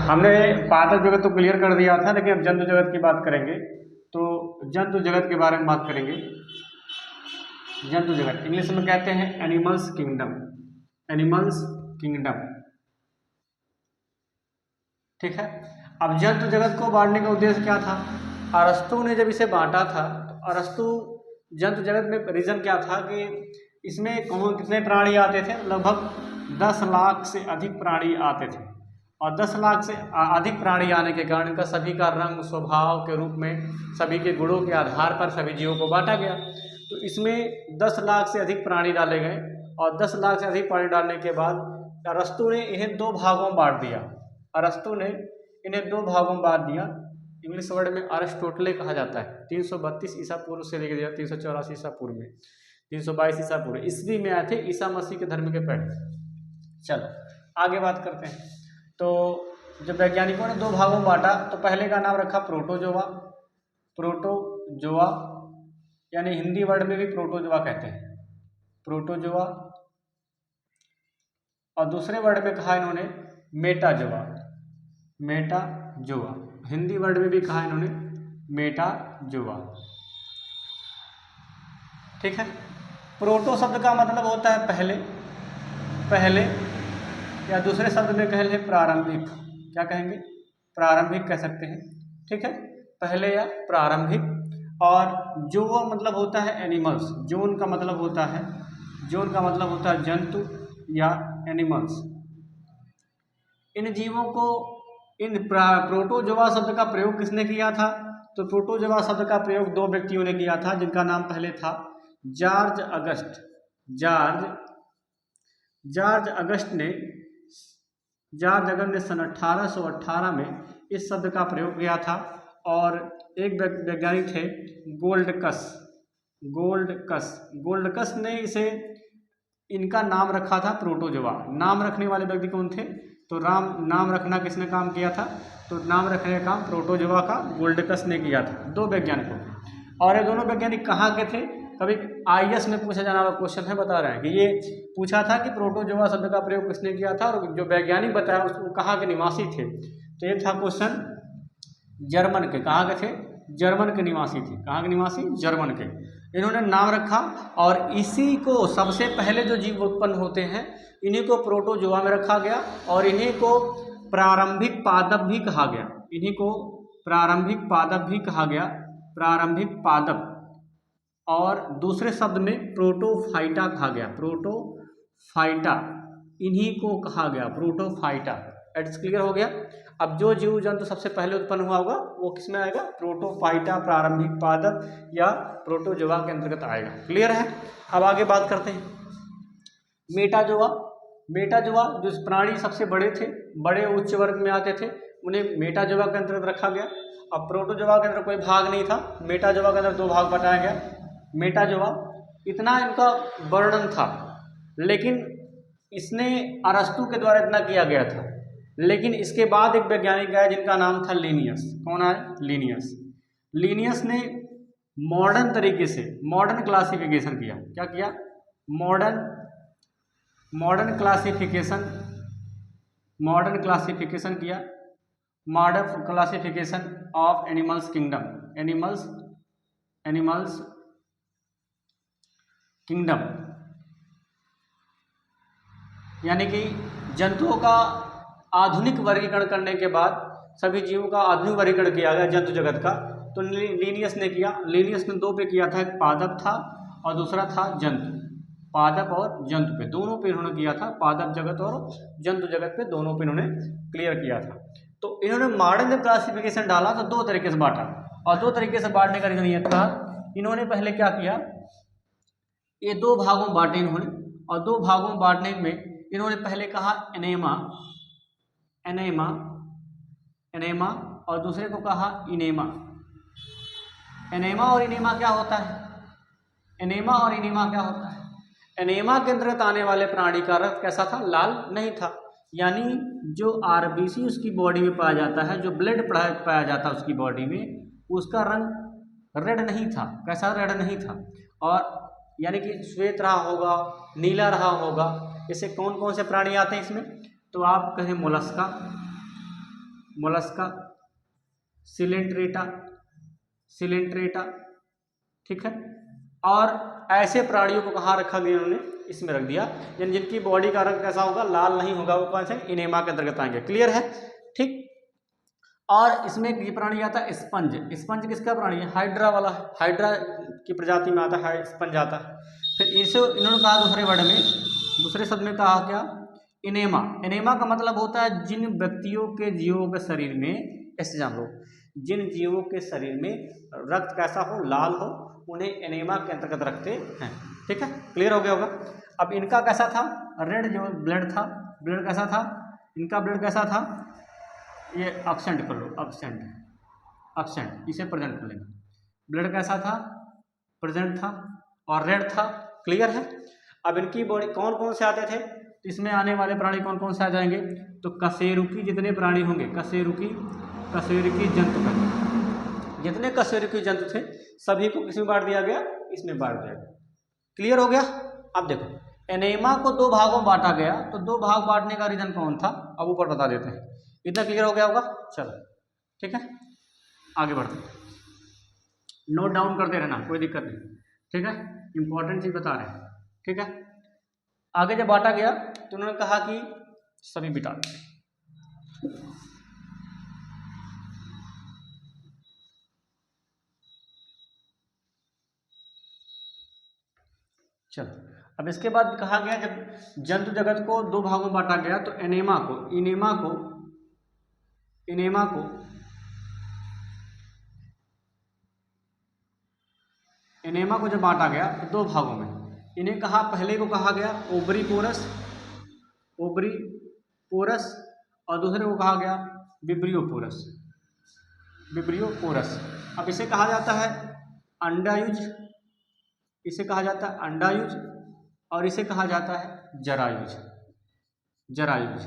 हमने पादप जगत तो क्लियर कर दिया था, लेकिन अब जंतु जगत की बात करेंगे। तो जंतु जगत के बारे में बात करेंगे। जंतु जगत इंग्लिश में कहते हैं एनिमल्स किंगडम। एनिमल्स किंगडम, ठीक है। अब जंतु जगत को बांटने का उद्देश्य क्या था? अरस्तु ने जब इसे बांटा था तो अरस्तु जंतु जगत में रीजन क्या था कि इसमें कितने प्राणी आते थे? लगभग 10 लाख से अधिक प्राणी आते थे, और 10 लाख से अधिक प्राणी आने के कारण इनका सभी का रंग स्वभाव के रूप में सभी के गुणों के आधार पर सभी जीवों को बांटा गया। तो इसमें 10 लाख से अधिक प्राणी डाले गए, और 10 लाख से अधिक प्राणी डालने के बाद अरस्तु ने इन्हें 2 भागों में बांट दिया। अरस्तु ने इन्हें 2 भागों में बांट दिया। इंग्लिश वर्ड में अरिस्टोटले कहा जाता है। 332 ईसा पूर्व से लेकर 384 ईसा पूर्व में, 322 ईसा पूर्व ईस्वी में आए थे ईसा मसीह के धर्म के पहले। चलो आगे बात करते हैं। तो जब वैज्ञानिकों ने 2 भागों में बांटा तो पहले का नाम रखा प्रोटोजोआ। प्रोटोजोआ यानी हिंदी वर्ड में भी प्रोटोजोआ कहते हैं, प्रोटोजोआ। और दूसरे वर्ड में कहा इन्होंने मेटाजोआ। मेटाजोआ हिंदी वर्ड में भी कहा इन्होंने मेटाजोआ, ठीक है। प्रोटो शब्द का मतलब होता है पहले, पहले, या दूसरे शब्द में कह लें प्रारंभिक। क्या कहेंगे? प्रारंभिक कह सकते हैं, ठीक है, पहले या प्रारंभिक। और जो मतलब होता है एनिमल्स। जोन का मतलब होता है, जोन का मतलब होता है जंतु या एनिमल्स। इन जीवों को, इन प्रोटोजोआ शब्द का प्रयोग किसने किया था? तो प्रोटोजोआ शब्द का प्रयोग 2 व्यक्तियों ने किया था, जिनका नाम पहले था जॉर्ज अगस्ट। जॉर्ज अगस्त ने सन 1818 में इस शब्द का प्रयोग किया था। और एक वैज्ञानिक थे गोल्डकस। गोल्डकस ने इसे, इनका नाम रखा था प्रोटोजोआ। नाम रखने वाले व्यक्ति कौन थे? तो नाम रखना किसने काम किया था? तो नाम रखने का काम प्रोटोजोआ का गोल्डकस ने किया था, 2 वैज्ञानिकों। और ये दोनों वैज्ञानिक कहाँ के थे? कभी IAS में पूछा जाने वाला क्वेश्चन है, बता रहे हैं कि ये पूछा था कि प्रोटोजोआ शब्द का प्रयोग किसने किया था, और जो वैज्ञानिक बताया उसको कहाँ के निवासी थे। तो ये था क्वेश्चन जर्मन के। कहाँ के थे? जर्मन के निवासी थे। कहाँ के निवासी? जर्मन के। इन्होंने नाम रखा, और इसी को सबसे पहले जो जीव उत्पन्न होते हैं इन्हीं को प्रोटोजोआ में रखा गया, और इन्हीं को प्रारंभिक पादप भी कहा गया। इन्हीं को प्रारंभिक पादप भी कहा गया, प्रारंभिक पादप। और दूसरे शब्द में प्रोटोफाइटा कहा गया, प्रोटोफाइटा, इन्हीं को कहा गया प्रोटोफाइटा। एड्स क्लियर हो गया। अब जो जीव जंतु सबसे पहले उत्पन्न हुआ होगा वो किस में आएगा? प्रोटोफाइटा, प्रारंभिक पादप या प्रोटोजोआ के अंतर्गत आएगा। क्लियर है। अब आगे बात करते हैं मेटाजोआ। मेटाजोआ जो प्राणी सबसे बड़े थे, बड़े उच्च वर्ग में आते थे, उन्हें मेटाजोआ के अंतर्गत रखा गया। अब प्रोटोजोआ के अंदर कोई भाग नहीं था, मेटाजोआ के अंदर 2 भाग बताया गया। मेटाजोआ, इतना इनका वर्णन था, लेकिन इसने अरस्तु के द्वारा इतना किया गया था। लेकिन इसके बाद एक वैज्ञानिक आया जिनका नाम था लिनियस। कौन आया? लिनियस। लिनियस ने मॉडर्न तरीके से मॉडर्न क्लासिफिकेशन किया। क्या किया? मॉडर्न क्लासिफिकेशन किया। Modern classification of animals kingdom. Animals kingdom यानी कि जंतुओं का आधुनिक वर्गीकरण करने के बाद सभी जीवों का आधुनिक वर्गीकरण किया गया जंतु जगत का। तो लिनियस ने किया। लिनियस ने 2 पे किया था, एक पादप था और दूसरा था जंतु। पादप और जंतु पे, दोनों पे इन्होंने किया था। पादप जगत और जंतु जगत पे दोनों पे इन्होंने क्लियर किया था। तो इन्होंने मॉडर्न क्लासिफिकेशन डाला तो 2 तरीके से बांटा, और 2 तरीके से बांटने का रीजन ये था, इन्होंने पहले क्या किया, ये 2 भागों में बांटे इन्होंने। और 2 भागों में बांटने में इन्होंने पहले कहा एनेमा और दूसरे को कहा इनेमा। एनेमा और इनेमा क्या होता है? एनेमा के अंतर्गत आने वाले प्राणी का रक्त कैसा था? लाल नहीं था। यानी जो RBC उसकी बॉडी में पाया जाता है, जो ब्लड पाया जाता है उसकी बॉडी में, उसका रंग रेड नहीं था। कैसा? रेड नहीं था। और यानी कि श्वेत रहा होगा, नीला रहा होगा। इसे कौन कौन से प्राणी आते हैं इसमें? तो आप कहें मोलस्का, मोलस्का, सिलेंट्रेटा, सिलेंट्रेटा, ठीक है। और ऐसे प्राणियों को कहाँ रखा गया उन्होंने, इसमें रख दिया, यानी जिनकी बॉडी का रंग कैसा होगा, लाल नहीं होगा, वो कौन से इनेमा के अंतर्गत आएंगे। क्लियर है, ठीक। और इसमें ये प्राणी आता है स्पंज। स्पंज किसका प्राणी है, हाइड्रा वाला है, हाइड्रा की प्रजाति में आता है स्पंज आता है। फिर इसे इन्होंने कहा दूसरे वर्ड में, दूसरे शब्द में कहा क्या, इनेमा। इनेमा का मतलब होता है जिन व्यक्तियों के जीवों के शरीर में, ऐसे जान लो, जिन जीवों के शरीर में रक्त कैसा हो, लाल हो, उन्हें एनेमा के अंतर्गत रखते हैं, ठीक है। क्लियर हो गया होगा। अब इनका कैसा था, रेड जो ब्लड था, ब्लड कैसा था, इनका ब्लड कैसा था, ये एब्सेंट कर लो, एब्सेंट, एब्सेंट, इसे प्रेजेंट कर लेना। ब्लड कैसा था, प्रेजेंट था और रेड था। क्लियर है। अब इनकी बॉडी कौन कौन से आते थे, तो इसमें आने वाले प्राणी कौन कौन से आ जाएंगे, तो कशेरुकी जितने प्राणी होंगे, कशेरुकी, कशेरुकी जंतु का, जितने कशेरुकी जंतु थे सभी को किसमें बांट दिया गया, इसमें बांट दिया गया। क्लियर हो गया। अब देखो एनेमा को दो भागों में बांटा गया, तो दो भाग बांटने का रीजन कौन था, अब ऊपर बता देते हैं। इतना क्लियर हो गया होगा। चलो ठीक है, आगे बढ़ते हैं, नोट डाउन करते रहना, कोई दिक्कत नहीं, ठीक है, इंपॉर्टेंट चीज बता रहे हैं, ठीक है। आगे जब बांटा गया तो उन्होंने कहा कि सभी बिटा, चलो अब इसके बाद कहा गया जब जंतु जगत को दो भागों में बांटा गया, तो एनेमा को, इनेमा को, इनेमा को, एनेमा को जब बांटा गया तो दो भागों में, इन्हें कहा, पहले को कहा गया ओब्रीपोरस, ओब्रीपोरस, और दूसरे को कहा गया विब्रियोपोरस, विब्रियोपोरस। अब इसे कहा जाता है अंडायुज, इसे कहा जाता है अंडायुज, और इसे कहा जाता है जरायुज, जरायुज।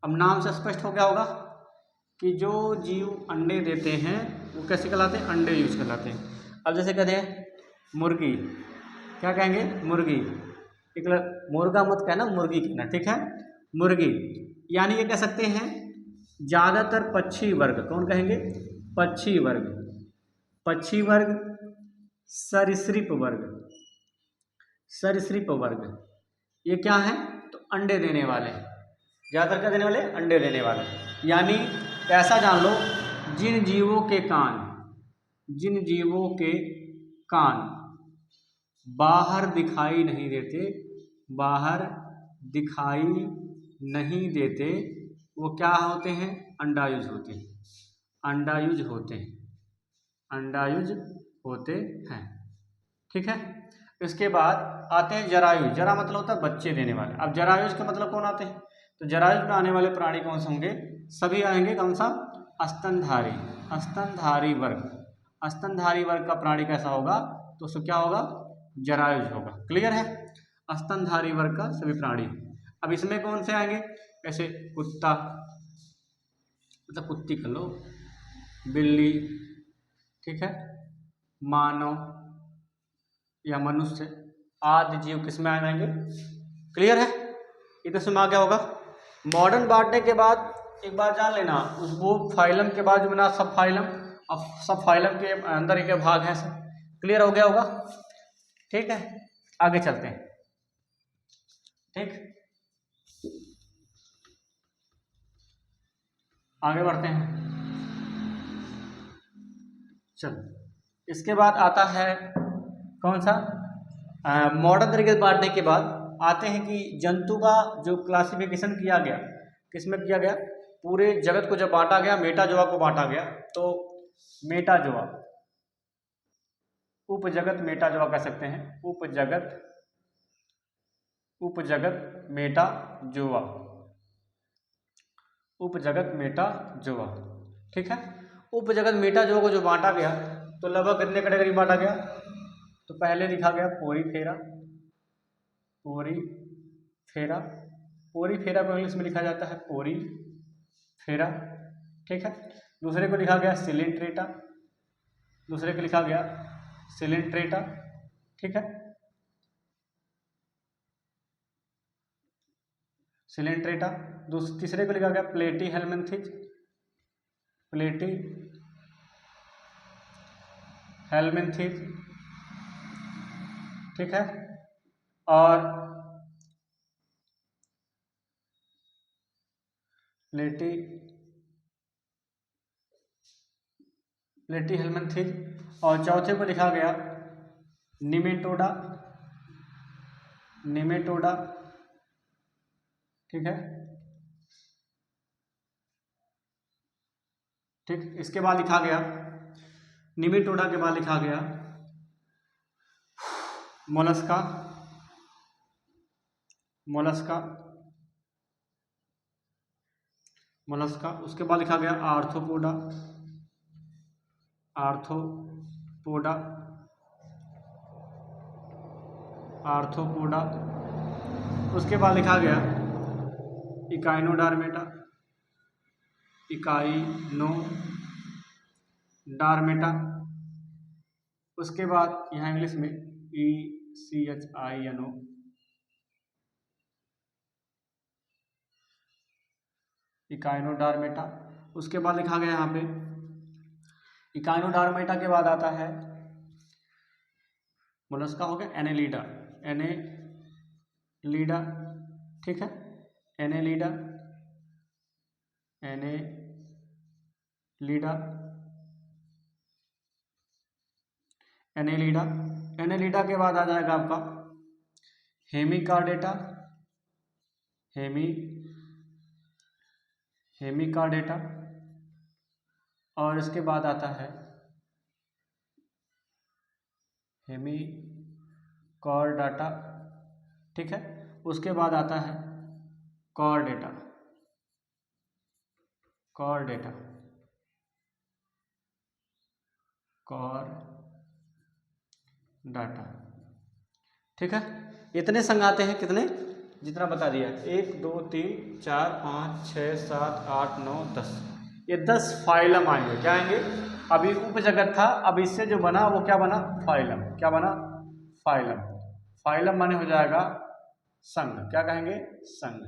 अब नाम से स्पष्ट हो गया होगा कि जो जीव अंडे देते हैं वो कैसे कहलाते हैं, अंडेयुज कहलाते हैं। अब जैसे कहते हैं मुर्गी, क्या कहेंगे, मुर्गी, एक मुर्गा मत कहना, मुर्गी कहना, ठीक है, मुर्गी। यानी ये कह सकते हैं ज़्यादातर पक्षी वर्ग, कौन कहेंगे, पक्षी वर्ग, पक्षी वर्ग, सरीसृप वर्ग, सरीसृप वर्ग, ये क्या है, तो अंडे देने वाले, ज़्यादातर क्या देने वाले, अंडे देने वाले। यानी ऐसा जान लो, जिन जीवों के कान, जिन जीवों के कान बाहर दिखाई नहीं देते, बाहर दिखाई नहीं देते, वो क्या होते हैं, अंडायुज होते हैं, अंडायुज होते हैं, अंडायुज होते हैं, ठीक है। इसके बाद आते हैं जरायुज, जरा मतलब होता है बच्चे देने वाले। अब जरायुज का मतलब कौन आते हैं, तो जरायुज में आने वाले प्राणी कौन से होंगे, सभी आएंगे कौन सा, स्तनधारी, स्तनधारी वर्ग, स्तनधारी वर्ग का प्राणी कैसा होगा, तो उसको क्या होगा, जरायुज होगा। क्लियर है, स्तनधारी वर्ग का सभी प्राणी। अब इसमें कौन से आएंगे, ऐसे कुत्ता, मतलब कुत्ती कर लो, बिल्ली, ठीक है, मानव या मनुष्य आदि जीव किसमें आ जाएंगे। क्लियर है, इतना समझ आ गया होगा। मॉडर्न बांटने के बाद एक बात जान लेना, उसको फाइलम के बाद जो बना सब फाइलम, अब सब फाइलम के अंदर एक भाग है सब। क्लियर हो गया होगा, ठीक है, आगे चलते हैं, ठीक, आगे बढ़ते हैं। चलो इसके बाद आता है कौन सा, मॉडर्न तरीके से बांटने के बाद आते हैं कि जंतु का जो क्लासिफिकेशन किया गया, किसमें किया गया, पूरे जगत को जब बांटा गया, मेटाजोआ को बांटा गया, तो मेटाजोआ, उपजगत मेटाजोआ कह सकते हैं, उपजगत, उपजगत मेटाजोआ, उपजगत मेटाजोआ, ठीक है। उपजगत मेटाजोआ को जो बांटा गया, तो लगभग कितने कैटेगरी बांटा गया, तो पहले लिखा गया पोरीफेरा, पोरीफेरा, पोरीफेरा को इंग्लिश में लिखा जाता है पोरीफेरा, ठीक है। दूसरे को लिखा गया सिलेंट्रेटा, दूसरे को लिखा गया सिलेंट्रेटा, ठीक है, सिलेंट्रेटा। तीसरे को लिखा गया प्लेटी हेलमिन्थिज, प्लेटी हेलमिंथिस, ठीक है, और प्लेटी हेलमिंथिस, और चौथे को लिखा गया निमेटोडा, ठीक है, ठीक। इसके बाद लिखा गया निमेटोडा के बाद लिखा गया मोलस्का, उसके बाद लिखा गया आर्थ्रोपोडा, उसके बाद लिखा गया इकाइनोडार्मेटा, उसके बाद यहाँ इंग्लिश में ECHINO, इकाइनोडार्मेटा। उसके बाद लिखा गया यहाँ पे इकाइनोडार्मेटा के बाद आता है मोलस्का हो गया एनेलिडा, ठीक है, एनेलिडा, एनेलिडा के बाद आ जाएगा आपका हेमिकार्डेटा, और इसके बाद आता है हेमिकॉर्डाटा, ठीक है। उसके बाद आता है कॉर्डेटा, ठीक है। इतने संघ आते हैं, कितने, जितना बता दिया, 1 2 3 4 5 6 7 8 9 10, ये 10 फाइलम आएंगे। क्या आएंगे? अभी उपजगत था, अब इससे जो बना वो क्या बना? फाइलम। क्या बना? फाइलम माने हो जाएगा संघ। क्या कहेंगे? संघ।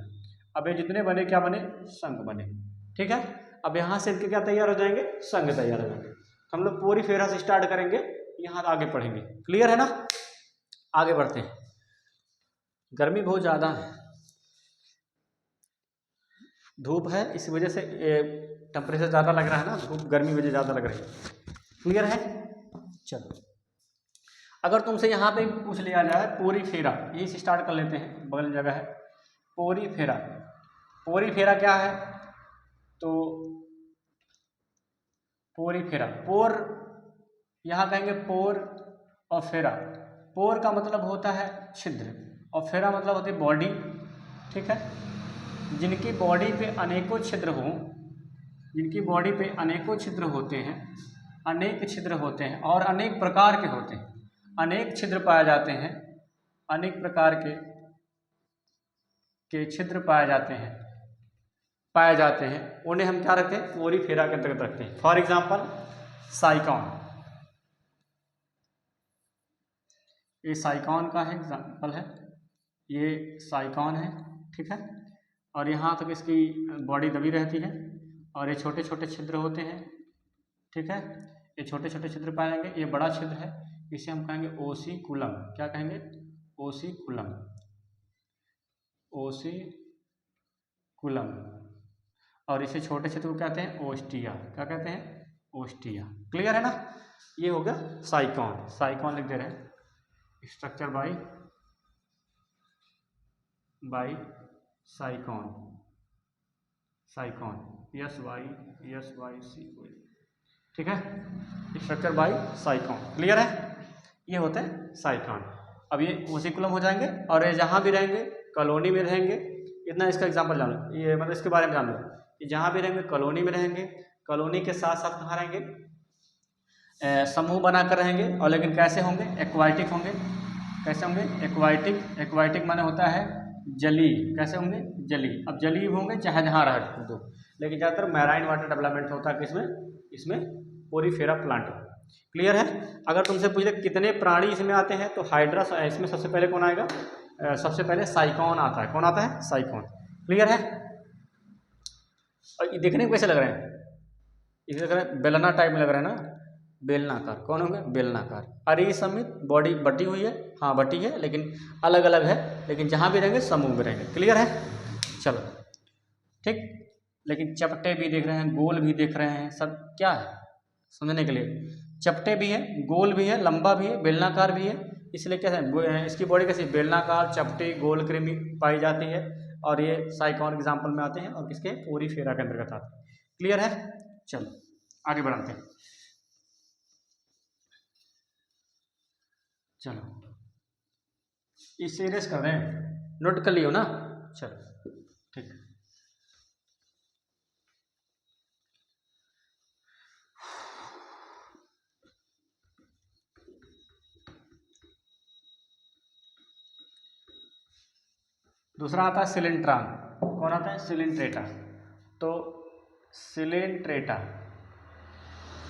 अब ये जितने बने क्या बने? संघ बने। ठीक है। अब यहाँ से इनके क्या तैयार हो जाएंगे? संघ तैयार हो जाएंगे। तो हम लोग पूरी फेरा से स्टार्ट करेंगे, यहाँ आगे पढ़ेंगे। क्लियर है ना? आगे बढ़ते हैं। गर्मी बहुत ज़्यादा है, धूप है, इस वजह से टेम्परेचर ज़्यादा लग रहा है ना, धूप गर्मी वजह ज़्यादा लग रही है। क्लियर है? चलो, अगर तुमसे यहाँ पे पूछ लिया जाए पूरी फेरा, यही से स्टार्ट कर लेते हैं, बगल में जगह है। पूरी फेरा, पूरी फेरा क्या है? तो पूरी फेरा, पोर यहाँ कहेंगे पोर और फेरा। पोर का मतलब होता है छिद्र और फेरा मतलब होती है बॉडी। ठीक है। जिनकी बॉडी पे अनेकों छिद्र हों, जिनकी बॉडी पे अनेकों छिद्र होते हैं, अनेक छिद्र होते हैं और अनेक प्रकार के होते हैं, अनेक छिद्र पाए जाते हैं, अनेक प्रकार के छिद्र पाए जाते हैं, उन्हें हम क्या रखते हैं? पोरी फेरा के अंतर्गत रखते हैं। फॉर एग्जाम्पल साइकॉन, ये साइकॉन का है एग्जाम्पल है, ये साइकॉन है। ठीक है। और यहाँ तक इसकी बॉडी दबी रहती है और ये छोटे छोटे छिद्र होते हैं। ठीक है। ये छोटे छोटे छिद्र पाए जाएंगे। ये बड़ा छिद्र है, इसे हम कहेंगे ओसिकुलम। क्या कहेंगे? ओसिकुलम। और इसे छोटे छिद्र को कहते हैं ओस्टिया। क्या कहते हैं? ओस्टिया। क्लियर है ना? ये हो गया साइकॉन। साइकॉन लिख दे रहे हैं, स्ट्रक्चर बाय साइकॉन, SYC। ठीक है। Structure bye साइकॉन। क्लियर है? ये होते हैं साइकॉन। अब ये ओसिकुलम हो जाएंगे और ये जहाँ भी रहेंगे कॉलोनी में रहेंगे। इतना इसका एग्जांपल जान लो, ये मतलब इसके बारे में जान लो। ये जहाँ भी रहेंगे कॉलोनी में रहेंगे, कॉलोनी के साथ साथ कहाँ रहेंगे? समूह बनाकर रहेंगे। और लेकिन कैसे होंगे? एक्वाटिक होंगे। कैसे होंगे? एक्वाटिक माने होता है जलीय। कैसे होंगे? जलीय। अब जलीय होंगे चाहे जहाँ रह दो, लेकिन ज़्यादातर मैराइन वाटर डेवलपमेंट होता है किसमें? इसमें पोरीफेरा प्लांट। क्लियर है? अगर तुमसे पूछे कितने प्राणी इसमें आते हैं तो हाइड्रा, इसमें सबसे पहले कौन आएगा? सबसे पहले साइकॉन आता है। कौन आता है? साइकॉन। क्लियर है? और ये देखने को कैसे लग रहे हैं? इसे लग रहा है बेलना टाइप में लग रहा है ना, बेलनाकार। कौन होंगे? बेलनाकार। अरिसमित बॉडी बटी हुई है, हाँ बटी है, लेकिन अलग अलग है, लेकिन जहाँ भी रहेंगे समूह में रहेंगे। क्लियर है? चलो ठीक। लेकिन चपटे भी देख रहे हैं, गोल भी देख रहे हैं, सब क्या है समझने के लिए। चपटे भी है, गोल भी है, लंबा भी है, बेलनाकार भी है, इसलिए क्या है इसकी बॉडी कैसी बेलनाकार, चपटी, गोल कृमि पाई जाती है। और ये साइकॉन एग्जाम्पल में आते हैं और किसके? ओरीफेरा के अंतर्गत आते हैं। क्लियर है? चलो आगे बढ़ाते हैं। चलो इसे रेस कर रहे हैं, नोट कर लियो ना। चलो ठीक। दूसरा आता है सिलेंट्रान। कौन आता है? सिलेंट्रेटा। तो सिलेंट्रेटा,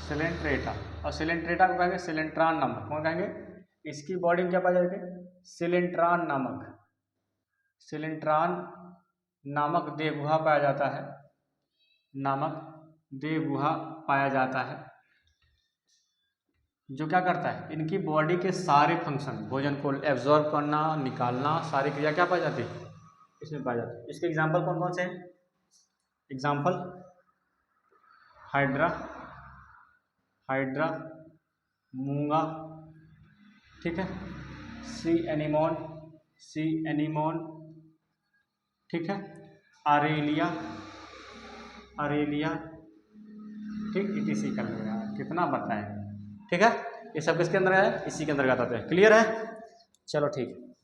सिलेंट्रेटा और सिलेंट्रेटा को कहेंगे सिलेंट्रान नामक। कौन कहेंगे? इसकी बॉडी में क्या पाया जाएगा? सिलेंट्रान नामक, सिलेंट्रान नामक देहगुहा पाया जाता है, नामक देहगुहा पाया जाता है, जो क्या करता है? इनकी बॉडी के सारे फंक्शन, भोजन को एब्जॉर्ब करना, निकालना, सारी क्रिया क्या पाई जाती है? इसमें पाया जाता है। इसके एग्जाम्पल कौन कौन से हैं? एग्जाम्पल हाइड्रा, हाइड्रा, मूंगा, ठीक है, सी एनिमोन, सी एनिमोन, ठीक है, आरेलिया, आरेलिया, ठीक, इटीसी कर लेगा। कितना बताएं, ठीक है। ये सब किसके अंदर है? इसी के अंदर आते हैं। क्लियर है? चलो ठीक,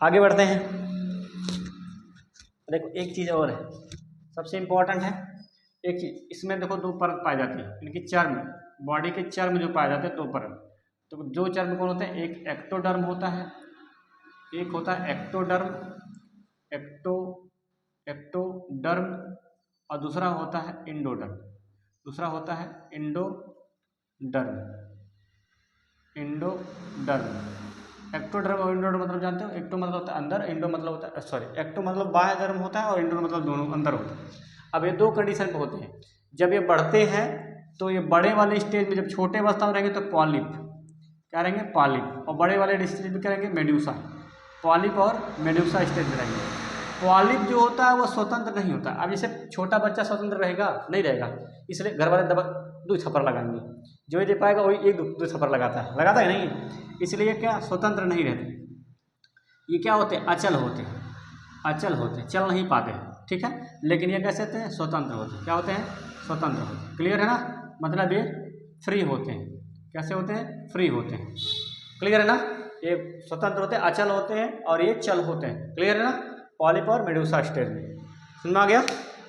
आगे बढ़ते हैं। देखो एक चीज़ और है, सबसे इम्पोर्टेंट है एक चीज, इसमें देखो दो परत पाई जाती है, इनकी चर्म, बॉडी के चर्म जो पाए जाते हैं दो परत। तो जो चर्म कौन होते हैं? एक एक्टोडर्म होता है, एक होता है एक्टोडर्म, एक्टोडर्म, और दूसरा होता है इंडोडर्म, दूसरा होता है इंडोडर्म, इंडोडर्म। एक्टोडर्म और इंडोडर्म मतलब जानते हो? एक्टो मतलब होता है अंदर, इंडो मतलब होता है सॉरी, एक्टो मतलब बाह्य धर्म होता है और इंडो मतलब दोनों अंदर होता है। अब ये दो कंडीशन पे होते हैं। जब ये बढ़ते हैं तो ये बड़े वाले स्टेज में, जब छोटे अवस्था में रहेंगे तो पॉलिप, क्या रहेंगे? पॉलिप। और बड़े वाले स्टेज में क्या रहेंगे? मेड्यूसा। पॉलिप और मेड्यूसा स्टेज में रहेंगे। पॉलिप जो होता है वो स्वतंत्र नहीं होता। अब जैसे छोटा बच्चा स्वतंत्र रहेगा? नहीं रहेगा, इसलिए घर वाले दबा दो थप्पड़ लगाएंगे, जो ही दे पाएगा वही एक दो थप्पड़ लगाता है, लगाता है नहीं, इसलिए क्या स्वतंत्र नहीं रहते। ये क्या होते हैं? अचल होते हैं, अचल होते हैं, चल नहीं पाते, ठीक है। लेकिन ये कैसे होते हैं? स्वतंत्र होते हैं। क्या होते हैं? स्वतंत्र होते हैं। क्लियर है ना? मतलब ये फ्री होते हैं। कैसे होते हैं? फ्री होते हैं। क्लियर है ना? ये स्वतंत्र होते हैं, अचल होते हैं, और ये चल होते हैं। क्लियर है ना? पॉलिप और मेडूसा स्टेज में। समझ में आ गया?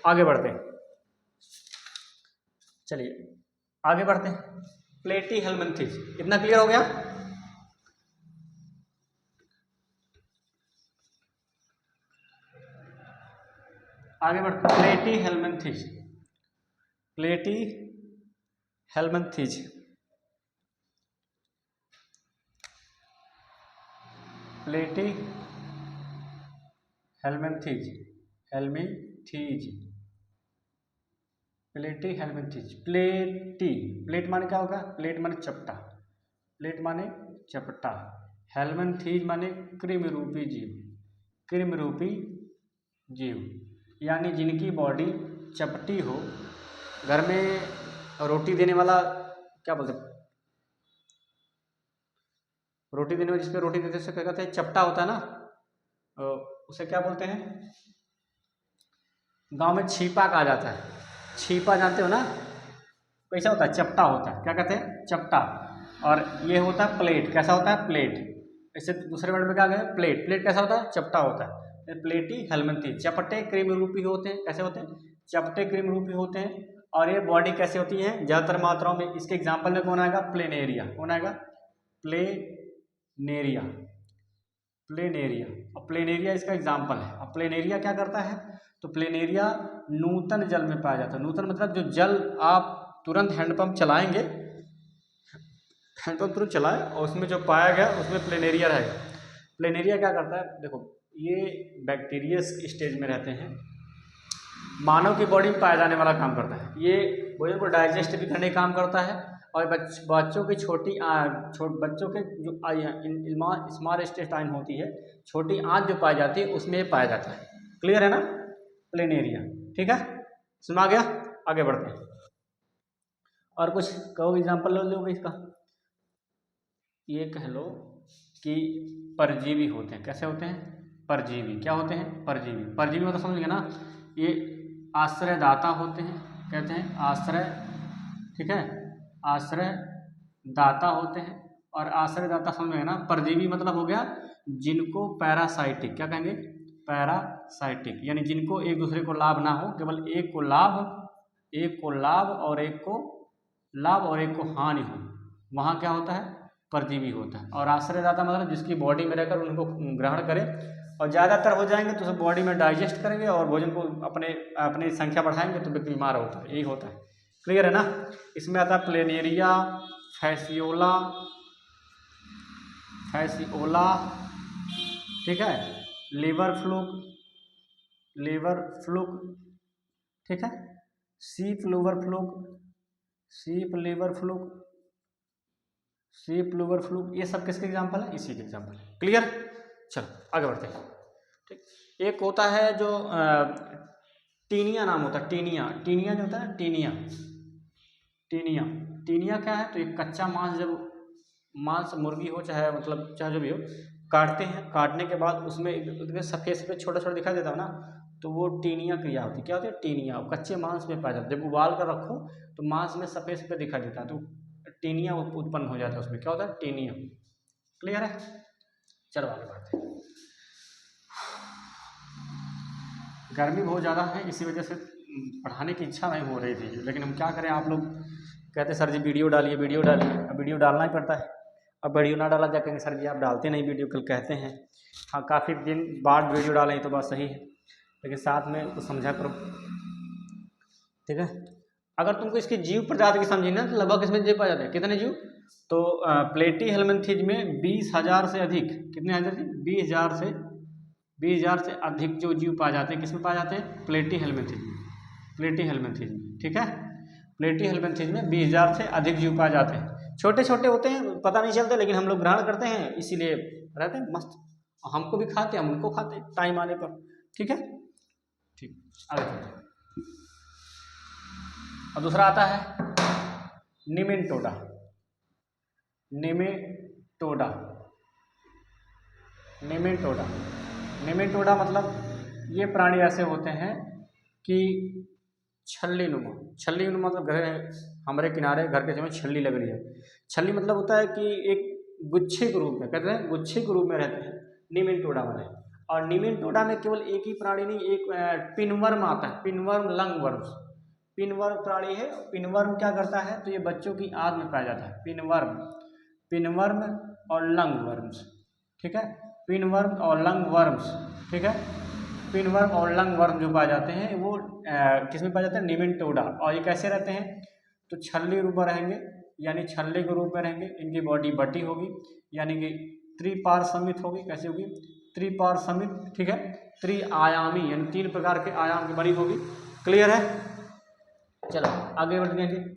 आगे बढ़ते हैं, चलिए आगे बढ़ते हैं। प्लेटीहेल्मिन्थेस, इतना क्लियर हो गया? आगे बढ़ते हैं। Platyhelminthes, platyhelminthes, platyhelminthes, helminthes, platyhelminthes. Platy, plate माने क्या होगा? प्लेट माने चपटा, प्लेट माने चपटा, हेल्मिन्थेस माने कृमि रूपी जीव, कृमि रूपी जीव, यानी जिनकी बॉडी चपटी हो। घर में रोटी देने वाला क्या बोलते हैं? रोटी देने वाले, जिसपे रोटी देते क्या कहते हैं? चपटा होता है ना, उसे क्या बोलते हैं? गांव में छीपा कहा जाता है। छीपा जानते हो ना? कैसा होता है? चपटा होता है। क्या कहते हैं? चपटा। और ये होता है प्लेट। कैसा होता है? प्लेट। इससे दूसरे वर्ड में क्या गए? प्लेट। प्लेट कैसा होता है? चपटा होता है। प्लेटीहेल्मिन्थेस, चपटे कृमि रूपी होते हैं। कैसे होते हैं? चपटे कृमि रूपी होते हैं। और ये बॉडी कैसे होती है? ज्यादातर मात्राओं में। इसके एग्जाम्पल में कौन आएगा? प्लेनेरिया। कौन आएगा? Planaria, planaria. और प्लेनेरिया इसका एग्जाम्पल है। अब प्लेनेरिया क्या करता है? तो प्लेनेरिया नूतन जल में पाया जाता है। नूतन मतलब जो जल आप तुरंत हैंडपंप चलाएंगे, हैंडपंप तुरंत चलाएं और उसमें जो पाया गया उसमें प्लेनेरिया रहेगा। प्लेनेरिया क्या करता है? देखो ये बैक्टीरियस स्टेज में रहते हैं, मानव की बॉडी में पाया जाने वाला काम करता है। ये भोजन को डाइजेस्ट भी करने का काम करता है और बच्चों की बच्चों के जो स्मॉल इंटेस्टाइन होती है, छोटी आंत जो पाई जाती है उसमें पाया जाता है। क्लियर है ना, प्लेनेरिया। ठीक है, सुना गया, आगे बढ़ते हैं। और कुछ कहो, एग्जाम्पल लो लोगे इसका। ये कह लो कि परजीवी होते हैं। कैसे होते हैं? परजीवी। क्या होते हैं? परजीवी। परजीवी मतलब समझ गए ना, ये आश्रयदाता होते हैं, कहते हैं आश्रय। ठीक है, आश्रयदाता होते हैं। और आश्रयदाता समझ गए ना, परजीवी मतलब हो गया जिनको पैरासाइटिक, क्या कहेंगे? पैरासाइटिक, यानी जिनको एक दूसरे को लाभ ना हो, केवल एक को लाभ और एक को हानि हो, वहाँ क्या होता है? परजीवी होता है। और आश्रयदाता मतलब जिसकी बॉडी में रहकर उनको ग्रहण करे, और ज़्यादातर हो जाएंगे तो सब बॉडी में डाइजेस्ट करेंगे और भोजन को अपनी संख्या बढ़ाएंगे तो व्यक्ति बीमार होता है। यही होता है। क्लियर है ना? इसमें आता है प्लेनेरिया, फैसियोला, ठीक है, लीवर फ्लूक, ठीक है, शीप लीवर फ्लूक, ये सब किसके एग्जाम्पल है? इसी के एग्जाम्पल है। क्लियर? चलो आगे बढ़ते हैं। ठीक, एक होता है जो टीनिया नाम होता है। टीनिया जो होता है ना, टीनिया क्या है? तो एक कच्चा मांस, जब मांस मुर्गी हो चाहे मतलब चाहे जो भी हो, काटते हैं, काटने के बाद उसमें सफ़ेद छोटा छोटा दिखाई देता है ना, तो वो टीनिया क्रिया होती है। क्या होती है? टीनिया। कच्चे मांस में पाया जाता है। जब उबाल कर रखो तो मांस में सफ़ेद दिखाई देता है, तो टीनिया उत्पन्न हो जाता है। उसमें क्या होता है? टीनिया। क्लियर है? चलो आगे बढ़ते हैं। गर्मी बहुत ज़्यादा है, इसी वजह से पढ़ाने की इच्छा नहीं हो रही थी, लेकिन हम क्या करें, आप लोग कहते सर जी वीडियो डालिए। अब वीडियो डालना ही पड़ता है। अब वीडियो ना डाला जा कहेंगे सर जी आप डालते नहीं वीडियो, कल कहते हैं। हाँ, काफ़ी दिन बाद वीडियो डालें तो बात सही है, लेकिन साथ में कुछ समझा करो। ठीक है, अगर तुमको इसकी जीव प्रजाति की समझी ना, तो लगभग इसमें जीव पाए जाते हैं। कितने जीव? तो प्लेटी हेलमिंथेज में 20,000 से अधिक, कितने हजार जी? 20,000 से अधिक जो जीव पाए जाते हैं। किसमें पाए जाते हैं? प्लेटी हेलमिंथेज में। ठीक है, प्लेटी हेलमिंथेज में 20,000 से अधिक जीव पाए जाते हैं। छोटे छोटे होते हैं, पता नहीं चलते, लेकिन हम लोग ग्रहण करते हैं, इसीलिए रहते हैं मस्त। हमको भी खाते हैं, हम उनको खाते हैं टाइम आने पर। ठीक है, ठीक, आगे बढ़ते हैं। और दूसरा आता है निमेटोडा। निमेटोडा मतलब ये प्राणी ऐसे होते हैं कि छल्ली नुमा मतलब हमारे किनारे घर के समय छल्ली लग रही है। छल्ली मतलब होता है कि एक गुच्छे के रूप में, कहते हैं गुच्छे के रूप में रहते हैं निमेटोडा वाले। और निमेटोडा में केवल एक ही प्राणी नहीं, एक पिनवर्म आता है, पिनवर्म लंगवर्म्स। पिनवर्म प्राणी है। पिनवर्म क्या करता है? तो ये बच्चों की आंत में पाया जाता है। पिनवर्म और लंगवर्म्स। ठीक है, पिनवर्म और लंगवर्म्स। ठीक है, पिनवर्म और लंगवर्म जो पाए जाते हैं वो किस में पाए जाते हैं? निमेटोडा। और ये कैसे रहते हैं? तो छल्ली रूप में रहेंगे, यानी छल्ले के रूप में रहेंगे। इनकी बॉडी बटी होगी, यानी कि त्रिपार्श्विक होगी। कैसी होगी? त्रिपार्श्विक। ठीक है, त्रिआयामी, यानी 3 प्रकार के आयाम की बनी होगी। क्लियर है? चलो आगे बढ़ जाएंगे।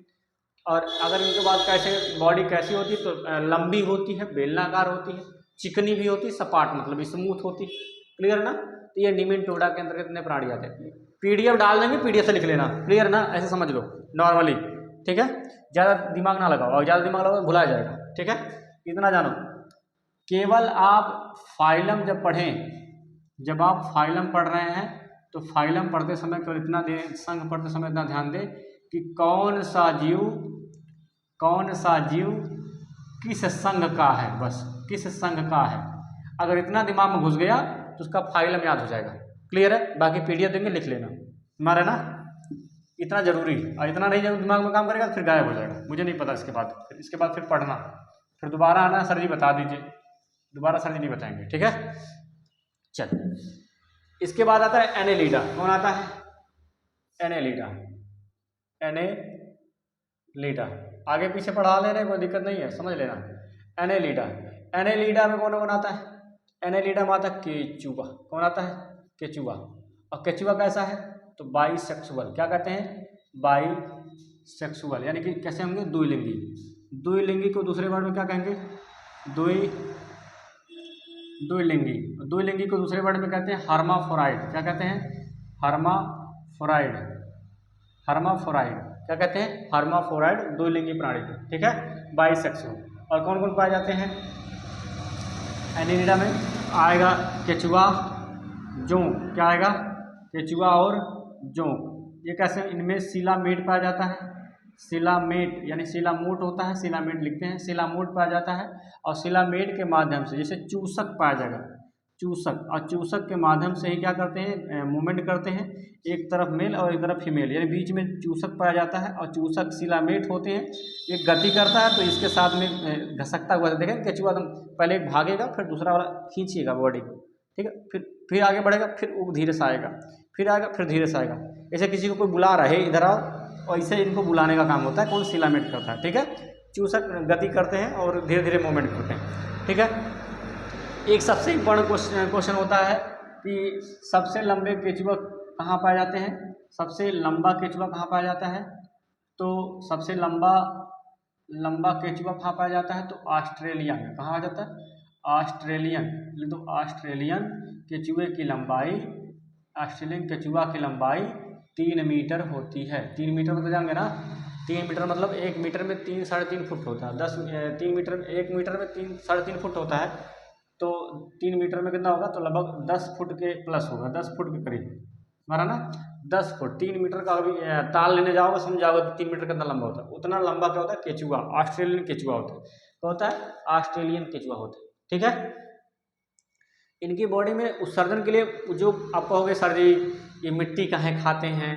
और अगर इनके बाद बॉडी कैसी होती है? तो लंबी होती है, बेलनाकार होती है, चिकनी भी होती है, सपाट मतलब स्मूथ होती है। क्लियर ना? तो ये निमेटोडा के अंतर्गत इतने प्राणी आते हैं। पीडीएफ डाल देंगे, पीडीएफ से लिख लेना। क्लियर ना? ऐसे समझ लो नॉर्मली। ठीक है, ज़्यादा दिमाग ना लगाओ, और ज़्यादा दिमाग लगाओ भुला जाएगा। ठीक है, इतना जानो। केवल आप फाइलम जब आप फाइलम पढ़ रहे हैं तो फाइलम पढ़ते समय केवल इतना संघ पढ़ते समय इतना ध्यान दें कि कौन सा जीव किस संघ का है, बस किस संघ का है। अगर इतना दिमाग में घुस गया तो उसका फाइलम याद हो जाएगा। क्लियर है? बाकी पीडीएफ देंगे, लिख लेना। हमारा ना इतना जरूरी है, और इतना नहीं जब दिमाग में काम करेगा तो फिर गायब हो जाएगा। मुझे नहीं पता इसके बाद फिर पढ़ना, फिर दोबारा आना, सर जी बता दीजिए। दोबारा सर जी नहीं बताएंगे। ठीक है, चल। इसके बाद आता है एनेलिडा। कौन आता है? एनेलिडा। आगे पीछे पढ़ा ले रहे, कोई दिक्कत नहीं है, समझ लेना। एनेलिडा में कौन आता है? एनेलिडा में आता है केचुआ। कौन आता है? केचुआ। और केचुआ कैसा है? तो बाईसेक्सुअल क्या कहते हैं, बाईसेक्सुअल, यानी कि कैसे होंगे, द्विलिंगी। द्विलिंगी को दूसरे वर्ड में क्या कहेंगे, द्विलिंगी। द्विलिंगी को दूसरे वर्ड में कहते हैं हर्माफ्रोडाइट। क्या कहते हैं, हर्माफ्रोडाइट। हर्माफ्रोडाइट क्या कहते हैं, हर्माफ्रोडाइट द्विलिंगी प्राणी को, ठीक है, बाईसेक्सुअल। और कौन कौन पाए जाते हैं, एनिलिडा में आएगा केचुआ, जोंक, क्या आएगा, केचुआ और जोंक। ये कैसे, इनमें शिलामेट पाया जाता है, शिलामेट यानी शिलामोट होता है, शिलामेट लिखते हैं, शिलामोट पाया जाता है। और शिलामेट के माध्यम से जैसे चूसक पाया जाएगा, चूसक, और चूसक के माध्यम से ही क्या करते हैं, मूवमेंट करते हैं, एक तरफ मेल और एक तरफ फीमेल, यानी बीच में चूसक पाया जाता है। और चूसक शिलामेट होते हैं, एक गति करता है तो इसके साथ में घसकता हुआ, देखें केचुआ एकदम पहले एक भागेगा, फिर दूसरा वाला खींचिएगा बॉडी को, ठीक है, फिर आगे बढ़ेगा, फिर वो धीरे से आएगा, फिर आएगा, फिर धीरे से आएगा। ऐसे किसी को कोई बुला रहा है इधर आओ, और ऐसे इनको बुलाने का काम होता है, कौन, शिलामेट करता है, ठीक है। चूसक गति करते हैं और धीरे धीरे मूवमेंट करते हैं, ठीक है। एक सबसे इम्पोर्टेंट क्वेश्चन होता है कि सबसे लंबे केचुआ कहाँ पाए जाते हैं, सबसे लंबा केचुआ कहाँ पाया जाता है, तो सबसे लंबा केचुआ कहाँ पाया जाता है, तो ऑस्ट्रेलिया में। कहाँ आ जाता है, ऑस्ट्रेलियन, तो ऑस्ट्रेलियन केचुए की लंबाई, ऑस्ट्रेलियन केचुआ की लंबाई 3 मीटर होती है। 3 मीटर मतलब जाएंगे ना, 3 मीटर मतलब 1 मीटर में 3 साढ़े 3 फुट होता है, 3 मीटर 1 मीटर में 3 साढ़े 3 फुट होता है, तो 3 मीटर में कितना होगा, तो लगभग 10 फुट के प्लस होगा, 10 फुट के करीब हमारा ना, 10 फुट। 3 मीटर का अभी ताल लेने जाओगे समझ जाओगे कि 3 मीटर कितना लंबा होता है, उतना लंबा क्या होता है, केचुआ, ऑस्ट्रेलियन केचुआ होता है, क्या होता है, ऑस्ट्रेलियन केचुआ होता है, ठीक है। इनकी बॉडी में उत्सर्जन के लिए जो आप कहोगे सर जी ये मिट्टी काहे खाते हैं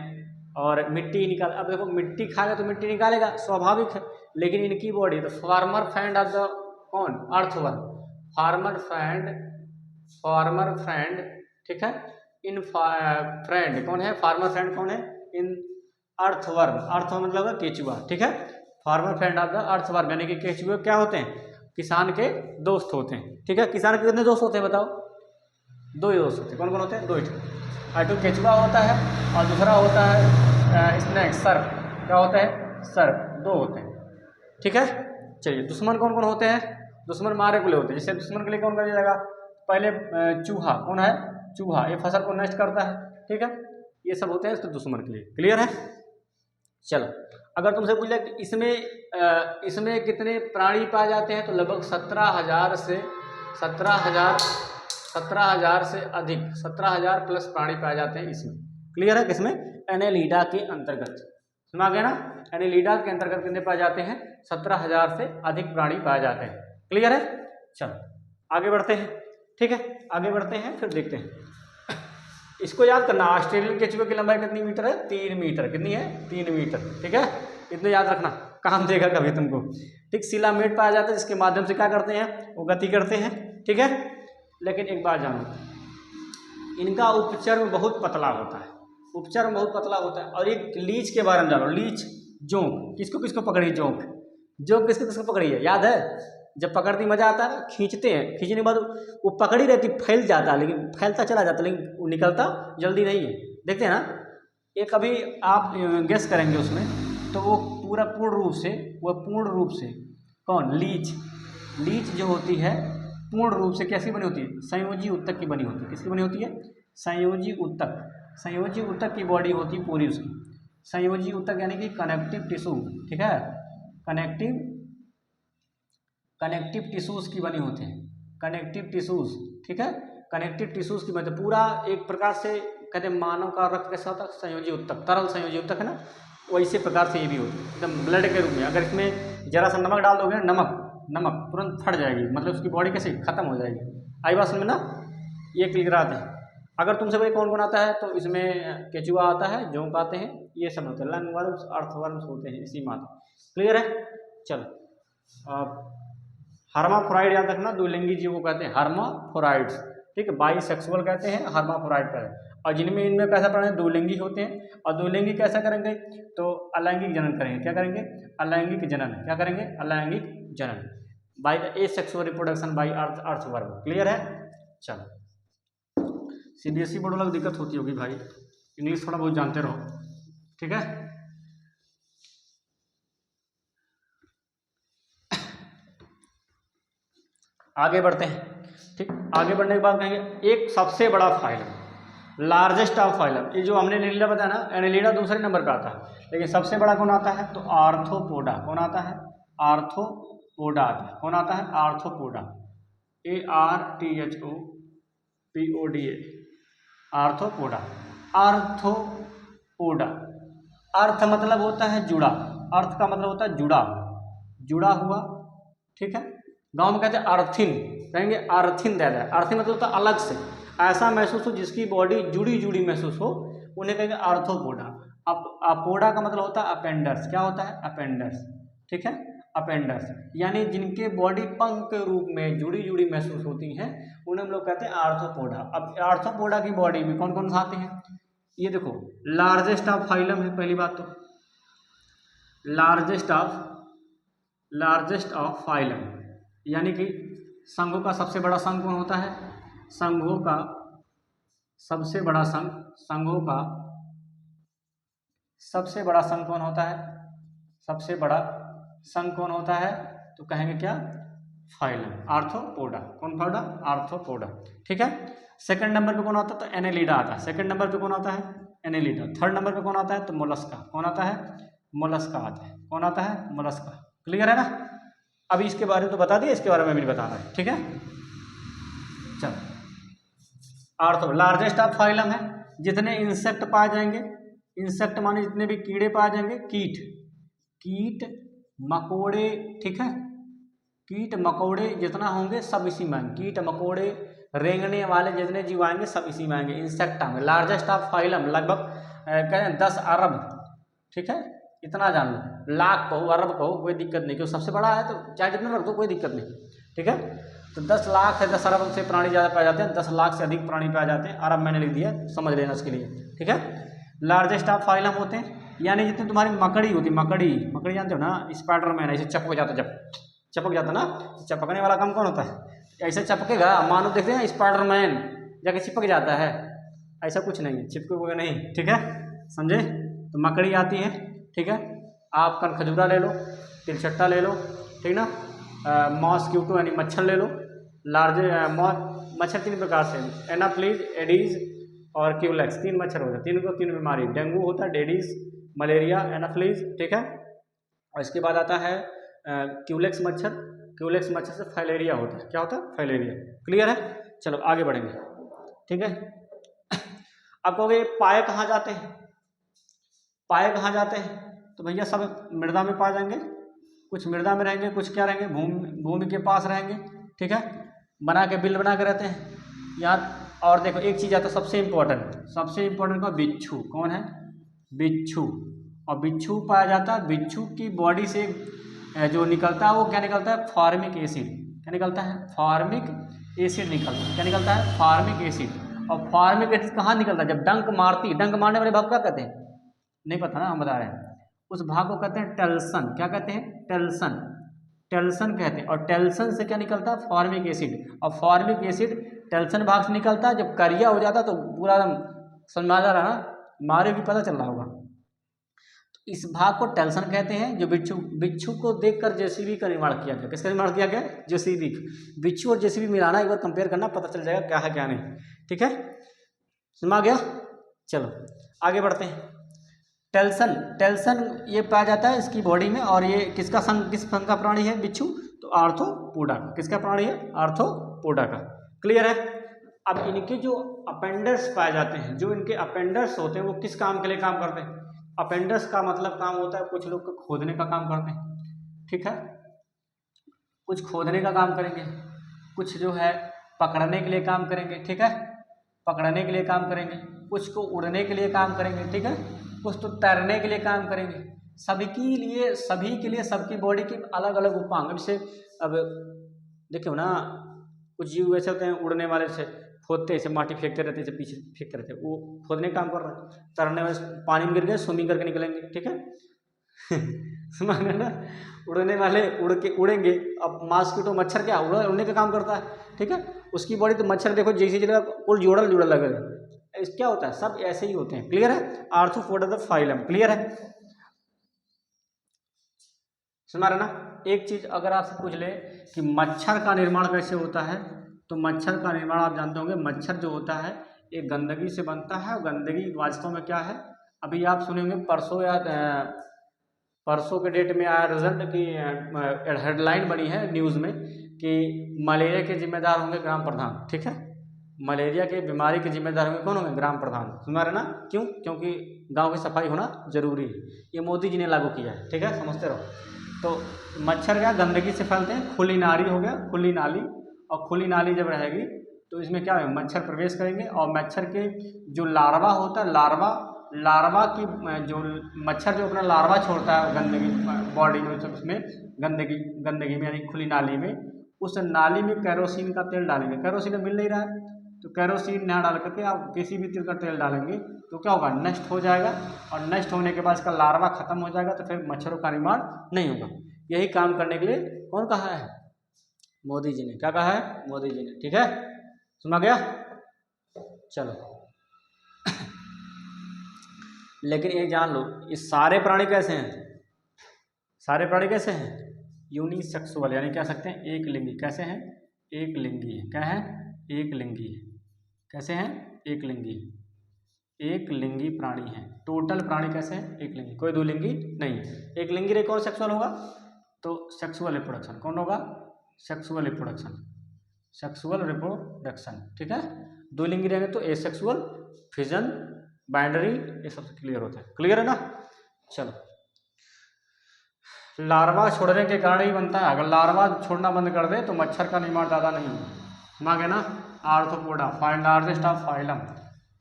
और मिट्टी निकाल, अब देखो मिट्टी खाएगा तो मिट्टी निकालेगा, स्वाभाविक है, लेकिन इनकी बॉडी तो फार्मर फ्रेंड ऑफ द कौन, अर्थवर्म, फार्मर फ्रेंड, ठीक है, इन फ्रेंड कौन है, फार्मर फ्रेंड कौन है, इन अर्थवर्म, अर्थवर्म मतलब केचुआ, ठीक है, farmer friend of the earthworm, यानी कि केचुए क्या होते हैं, किसान के दोस्त होते हैं, ठीक है। किसान के कितने दोस्त होते हैं बताओ, 2 ही दोस्त होते हैं, कौन कौन होते हैं, 2 ही, एक तो केचुआ होता है और दूसरा होता है स्नेक, सर्प, क्या होता है, सर्प, 2 होते हैं, ठीक है। चलिए दुश्मन कौन कौन होते हैं, दुश्मन मारे के लिए होते हैं, जैसे दुश्मन के लिए कौन कर जाएगा, पहले चूहा, कौन है, चूहा, ये फसल को नष्ट करता है, ठीक है, ये सब होते हैं इसके दुश्मन के लिए, क्लियर है। चलो अगर तुमसे पूछ लिया कि इसमें कितने प्राणी पाए जाते हैं, तो लगभग 17,000 से 17,000 से अधिक, 17,000 प्लस प्राणी पाए जाते हैं इसमें, क्लियर है, किसमें, एनेलिडा के अंतर्गत, सुना गया ना, एनेलिडा के अंतर्गत कितने पाए जाते हैं, 17,000 से अधिक प्राणी पाए जाते हैं, क्लियर है। चलो आगे बढ़ते हैं, ठीक है, आगे बढ़ते हैं, फिर देखते हैं, इसको याद करना, ऑस्ट्रेलियन केचुए की लंबाई कितनी मीटर है, 3 मीटर, कितनी है, 3 मीटर, ठीक है, इतने याद रखना, काम देगा कभी तुमको, ठीक। शिलामेट पाया जाता है जिसके माध्यम से क्या करते हैं, वो गति करते हैं, ठीक है। लेकिन एक बात जानो, इनका उपचर्म बहुत पतला होता है, उपचर्म बहुत पतला होता है। और एक लीच के बारे में जानो, लीच, जोंक, किसको किसको पकड़ी, जोंक, जोंक किसको किसको पकड़ी है, याद है, जब पकड़ती मजा आता है, खींचते हैं, खींचने के बाद वो पकड़ी रहती, फैल जाता है, लेकिन फैलता चला जाता है, लेकिन वो निकलता जल्दी नहीं है, देखते हैं ना। ये कभी आप गेस करेंगे उसमें, तो वो पूर्ण रूप से कौन, लीच जो होती है पूर्ण रूप से कैसी बनी होती है, संयोजी उत्तक की बनी होती है, किसकी बनी होती है, संयोजी उत्तक की बॉडी होती है पूरी उसकी, संयोजी उत्तक यानी कि कनेक्टिव टिश्यू, ठीक है, कनेक्टिव टिश्यूज की बनी होते हैं, कनेक्टिव टिश्यूज, ठीक है, कनेक्टिव टिश्यूज की मतलब पूरा एक प्रकार से कहते हैं मानव का रक्त कैसा होता है, संयोजी उत्तक, तरल संयोजी उत्तक है ना, वैसे प्रकार से ये भी होती है एकदम ब्लड के रूप में। अगर इसमें जरा सा नमक डाल दोगे ना, नमक तुरंत फट जाएगी, मतलब उसकी बॉडी कैसे खत्म हो जाएगी, आई बात समझ में ना, ये क्लियर आते हैं। अगर तुमसे भाई कौन कौन आता है, तो इसमें केचुआ आता है, जोंक आते हैं, ये सब होते हैं, लंगवर्म्स, अर्थवर्म्स होते हैं इसी में, क्लियर है। चलो हर्माफ्रोडाइट याद रखना, द्विलिंगी जीव को कहते हैं हर्माफ्रोडाइट्स, ठीक है, बाईसेक्सुअल कहते हैं, हर्माफ्रोडाइट पर है। और जिनमें इनमें कैसा पढ़े, द्विलिंगी होते हैं। और द्विलिंगी कैसा करेंगे, तो अलैंगिक जनन करेंगे, क्या करेंगे, अलैंगिक जनन, क्या करेंगे, अलैंगिक जनन, by asexual reproduction by earthworm, clear है। चलो सीबीएसई बोर्ड वालों को दिक्कत होती होगी भाई, इंग्लिश थोड़ा बहुत जानते रहो, ठीक है। आगे बढ़ते हैं, ठीक। आगे बढ़ने के बाद कहेंगे एक सबसे बड़ा फाइलम, लार्जेस्ट ऑफ फाइलम। ये जो हमने एनेलिडा बताया ना, एनेलिडा दूसरे नंबर पे आता है, लेकिन सबसे बड़ा कौन आता है, तो आर्थ्रोपोडा। कौन आता है, आर्थ्रोपोडा आता है। कौन आता है, आर्थ्रोपोडा, ARTHOPODA, आर्थ्रोपोडा। आर्थ्रोपोडा, अर्थ मतलब होता है जुड़ा, अर्थ का मतलब होता है जुड़ा, जुड़ा हुआ, ठीक है। गांव में कहते हैं अर्थिन, कहेंगे अर्थिन दे रहा है। अर्थिन मतलब होता है अलग से, ऐसा महसूस हो जिसकी बॉडी जुड़ी जुड़ी महसूस हो, उन्हें कहेंगे आर्थ्रोपोडा। अब अपोडा का मतलब होता है अपेंडर्स। क्या होता है, अपेंडर्स, ठीक है, अपेंडर्स, यानी जिनके बॉडी पंख के रूप में जुड़ी जुड़ी महसूस होती हैं, उन्हें हम लोग कहते हैं आर्थ्रोपोडा। अब आर्थ्रोपोडा की बॉडी में कौन कौन से आते हैं, ये देखो, लार्जेस्ट ऑफ फाइलम है पहली बात तो, लार्जेस्ट ऑफ फाइलम, यानी कि संघों का सबसे बड़ा संघ कौन होता है, संघों का सबसे बड़ा संघ, संघों का सबसे बड़ा संघ कौन होता है, सबसे बड़ा संघ कौन होता है, तो कहेंगे क्या, फाइलम, आर्थ्रोपोडा। कौन फाइलम, आर्थ्रोपोडा, ठीक है। सेकंड नंबर पे कौन आता है, तो एनेलिडा आता है। सेकंड नंबर पे कौन आता है, एनेलिडा। थर्ड नंबर पे कौन आता है, तो मोलस्का। कौन आता है, मोलस्का आता है। कौन आता है, मोलस्का। क्लियर है ना। अभी इसके बारे में तो बता दिया, इसके बारे में भी बताना है, ठीक है। चलो, आर्थो लार्जेस्ट ऑफ फाइलम है, जितने इंसेक्ट पाए जाएंगे, इंसेक्ट माने जितने भी कीड़े पाए जाएंगे, कीट, कीट मकोड़े, ठीक है, कीट मकोड़े जितना होंगे सब इसी में आएंगे, कीट मकोड़े रेंगने वाले जितने जीव आएंगे सब इसी में आएंगे, इंसेक्ट आएंगे। लार्जेस्ट ऑफ फाइलम लगभग कहें 10 अरब, ठीक है, इतना जान लो, लाख कहो अरब कहो कोई दिक्कत नहीं, क्योंकि सबसे बड़ा है तो चाहे जितना रख दो कोई दिक्कत नहीं, ठीक है। तो 10 लाख है, 10 अरब से प्राणी ज़्यादा पाए जाते हैं, 10 लाख से अधिक प्राणी पाए जाते हैं, अरब मैंने लिख दिया, समझ लेना इसके लिए, ठीक है। लार्जेस्ट ऑफ फाइलम होते हैं, यानी जितनी तुम्हारी मकड़ी होती, मकड़ी, मकड़ी जानते हो ना, स्पाइडरमैन ऐसे चपक जाता, जब चपक जाता ना, चपकने वाला काम कौन होता है, ऐसे चपकेगा, मानो देखते हैं स्पाइडरमैन जाके चिपक जाता है, ऐसा कुछ नहीं है, चिपकेगा नहीं, ठीक है, समझे। तो मकड़ी आती है, ठीक है। आप कल खजूरा ले लो, तिलचट्टा ले लो, ठीक ना, मॉस्क्यूटो यानी मच्छर ले लो। लार्ज मच्छर 3 प्रकार से, एनाफ्लिज, एडीज और क्यूलेक्स, 3 मच्छर होते हैं, 3 को 3 बीमारी, डेंगू होता है, एडीज, मलेरिया, एनाफ्लिज, ठीक है। और इसके बाद आता है क्यूलेक्स मच्छर, क्यूलेक्स मच्छर से फाइलेरिया होता है। क्या होता है, फाइलेरिया। क्लियर है। चलो आगे बढ़ेंगे, ठीक है। अब कहोगे पाए कहाँ जाते हैं, पाए कहाँ जाते हैं, तो भैया सब मृदा में पाए जाएंगे, कुछ मृदा में रहेंगे, कुछ क्या रहेंगे, भूमि के पास रहेंगे, ठीक है, बना के बिल बना के रहते हैं यार। और देखो एक चीज़ आता है सबसे इम्पोर्टेंट का बिच्छू। कौन है, बिच्छू। और बिच्छू पाया जाता है, बिच्छू की बॉडी से जो निकलता है वो क्या निकलता है, फार्मिक एसिड। क्या निकलता है, फार्मिक एसिड निकलता है। क्या निकलता है, फार्मिक एसिड। और फार्मिक एसिड कहाँ निकलता है, जब डंक मारती, डंक मारने वाले भाग क्या कहते हैं, नहीं पता ना, हम बता रहे हैं, उस भाग को कहते हैं टेल्सन। क्या कहते हैं, टेल्सन, टेल्सन कहते हैं। और टेल्सन से क्या निकलता है, फॉर्मिक एसिड। और फॉर्मिक एसिड टेल्सन भाग से निकलता है, जब करिया हो जाता है तो पूरा समझ में आ जा रहा है ना, मारे भी पता चल रहा होगा। तो इस भाग को टेल्सन कहते हैं। जो बिच्छू को देखकर जेसीबी का निर्माण किया गया। किसका निर्माण किया गया, जेसीबी। बिच्छू और जेसीबी मिलाना, एक बार कंपेयर करना, पता चल जाएगा क्या है क्या नहीं, ठीक है, समझ आ गया। चलो आगे बढ़ते हैं। टेल्सन ये पाया जाता है इसकी बॉडी में, और ये किसका संघ, किस संघ का प्राणी है, बिच्छू, तो आर्थ्रोपोडा। किसका प्राणी है, आर्थ्रोपोडा का। क्लियर है। अब इनके जो अपेंडर्स पाए जाते हैं, जो इनके अपेंडर्स होते हैं वो किस काम के लिए काम करते हैं, अपेंडर्स का मतलब काम होता है, कुछ लोग खोदने का काम करते हैं, ठीक है, कुछ खोदने का काम करेंगे, कुछ जो है पकड़ने के लिए काम करेंगे, ठीक है, पकड़ने के लिए काम करेंगे, कुछ को उड़ने के लिए काम करेंगे, ठीक है, कुछ तो तैरने के लिए काम करेंगे। सभी के लिए सबकी बॉडी के अलग अलग उपांग। जैसे अब देखो ना, कुछ जीव ऐसे होते हैं उड़ने वाले से खोदते, ऐसे माटी फेंकते रहते, ऐसे पीछे फेंकते रहते, वो खोदने का काम कर रहा है। तैरने वाले पानी में गिर गए, स्विमिंग करके निकलेंगे, ठीक है समझ ना। उड़ने वाले उड़ेंगे। अब मॉस्किटो मच्छर क्या उड़ने का काम करता है, ठीक है, उसकी बॉडी तो मच्छर देखो जैसे चलेगा कुल जोड़ल लगेगा, क्या होता है, सब ऐसे ही होते हैं। क्लियर है, आर्थ्रोपोडा द फाइलम। क्लियर है, समझ रहे ना। एक चीज अगर आपसे पूछ ले कि मच्छर का निर्माण कैसे होता है, तो मच्छर का निर्माण आप जानते होंगे, मच्छर जो होता है एक गंदगी से बनता है, और गंदगी वास्तव में क्या है, अभी आप सुनेंगे परसों के डेट में आया रिजल्ट की हेडलाइन बनी है न्यूज़ में कि मलेरिया के जिम्मेदार होंगे ग्राम प्रधान। ठीक है, मलेरिया के बीमारी के जिम्मेदार होंगे कौन होंगे, ग्राम प्रधान। सुना रहे ना, क्यों, क्योंकि गांव की सफाई होना जरूरी है, ये मोदी जी ने लागू किया है। ठीक है, समझते रहो। तो मच्छर क्या गंदगी से फैलते हैं, खुली नाली हो गया, खुली नाली, और खुली नाली जब रहेगी तो इसमें क्या है, मच्छर प्रवेश करेंगे, और मच्छर के जो लार्वा होता है, लार्वा की जो मच्छर जो अपना लार्वा छोड़ता है गंदगी बॉडी में, उसमें गंदगी में यानी खुली नाली में, उस नाली में कैरोसिन का तेल डालेंगे। कैरोसिन मिल नहीं रहा है, तो कैरोसिन ना डाल करके आप किसी भी तेल का तेल डालेंगे तो क्या होगा, नष्ट हो जाएगा, और नष्ट होने के बाद इसका लार्वा खत्म हो जाएगा, तो फिर मच्छरों का निर्माण नहीं होगा। यही काम करने के लिए कौन कहा है, मोदी जी ने। क्या कहा है, मोदी जी ने। ठीक है, सुना गया। चलो लेकिन ये जान लो, ये सारे प्राणी कैसे हैं, सारे प्राणी कैसे हैं, यूनिसेक्सुअल, यानी कह सकते हैं एक लिंगी। कैसे हैं, एक लिंगी है। क्या है, एक लिंगी है। कैसे हैं, एक लिंगी, एक लिंगी प्राणी है। टोटल प्राणी कैसे हैं, एक लिंगी, कोई दो लिंगी नहीं है। एक लिंगी रे कौन सेक्सुअल होगा, तो सेक्सुअल रिप्रोडक्शन। कौन होगा, सेक्सुअल रिप्रोडक्शन, सेक्सुअल रिप्रोडक्शन। ठीक है, दो लिंगी रहेंगे तो एसेक्सुअल, फिजन, बाइंडरी, ये सब क्लियर होता है। क्लियर है ना। चलो, लार्वा छोड़ने के कारण ही बनता है, अगर लार्वा छोड़ना बंद कर दे तो मच्छर का निर्माण ज़्यादा नहीं होगा। समझ गए ना। आर्थ्रोपोडा लार्जेस्ट ऑफ फाइलम,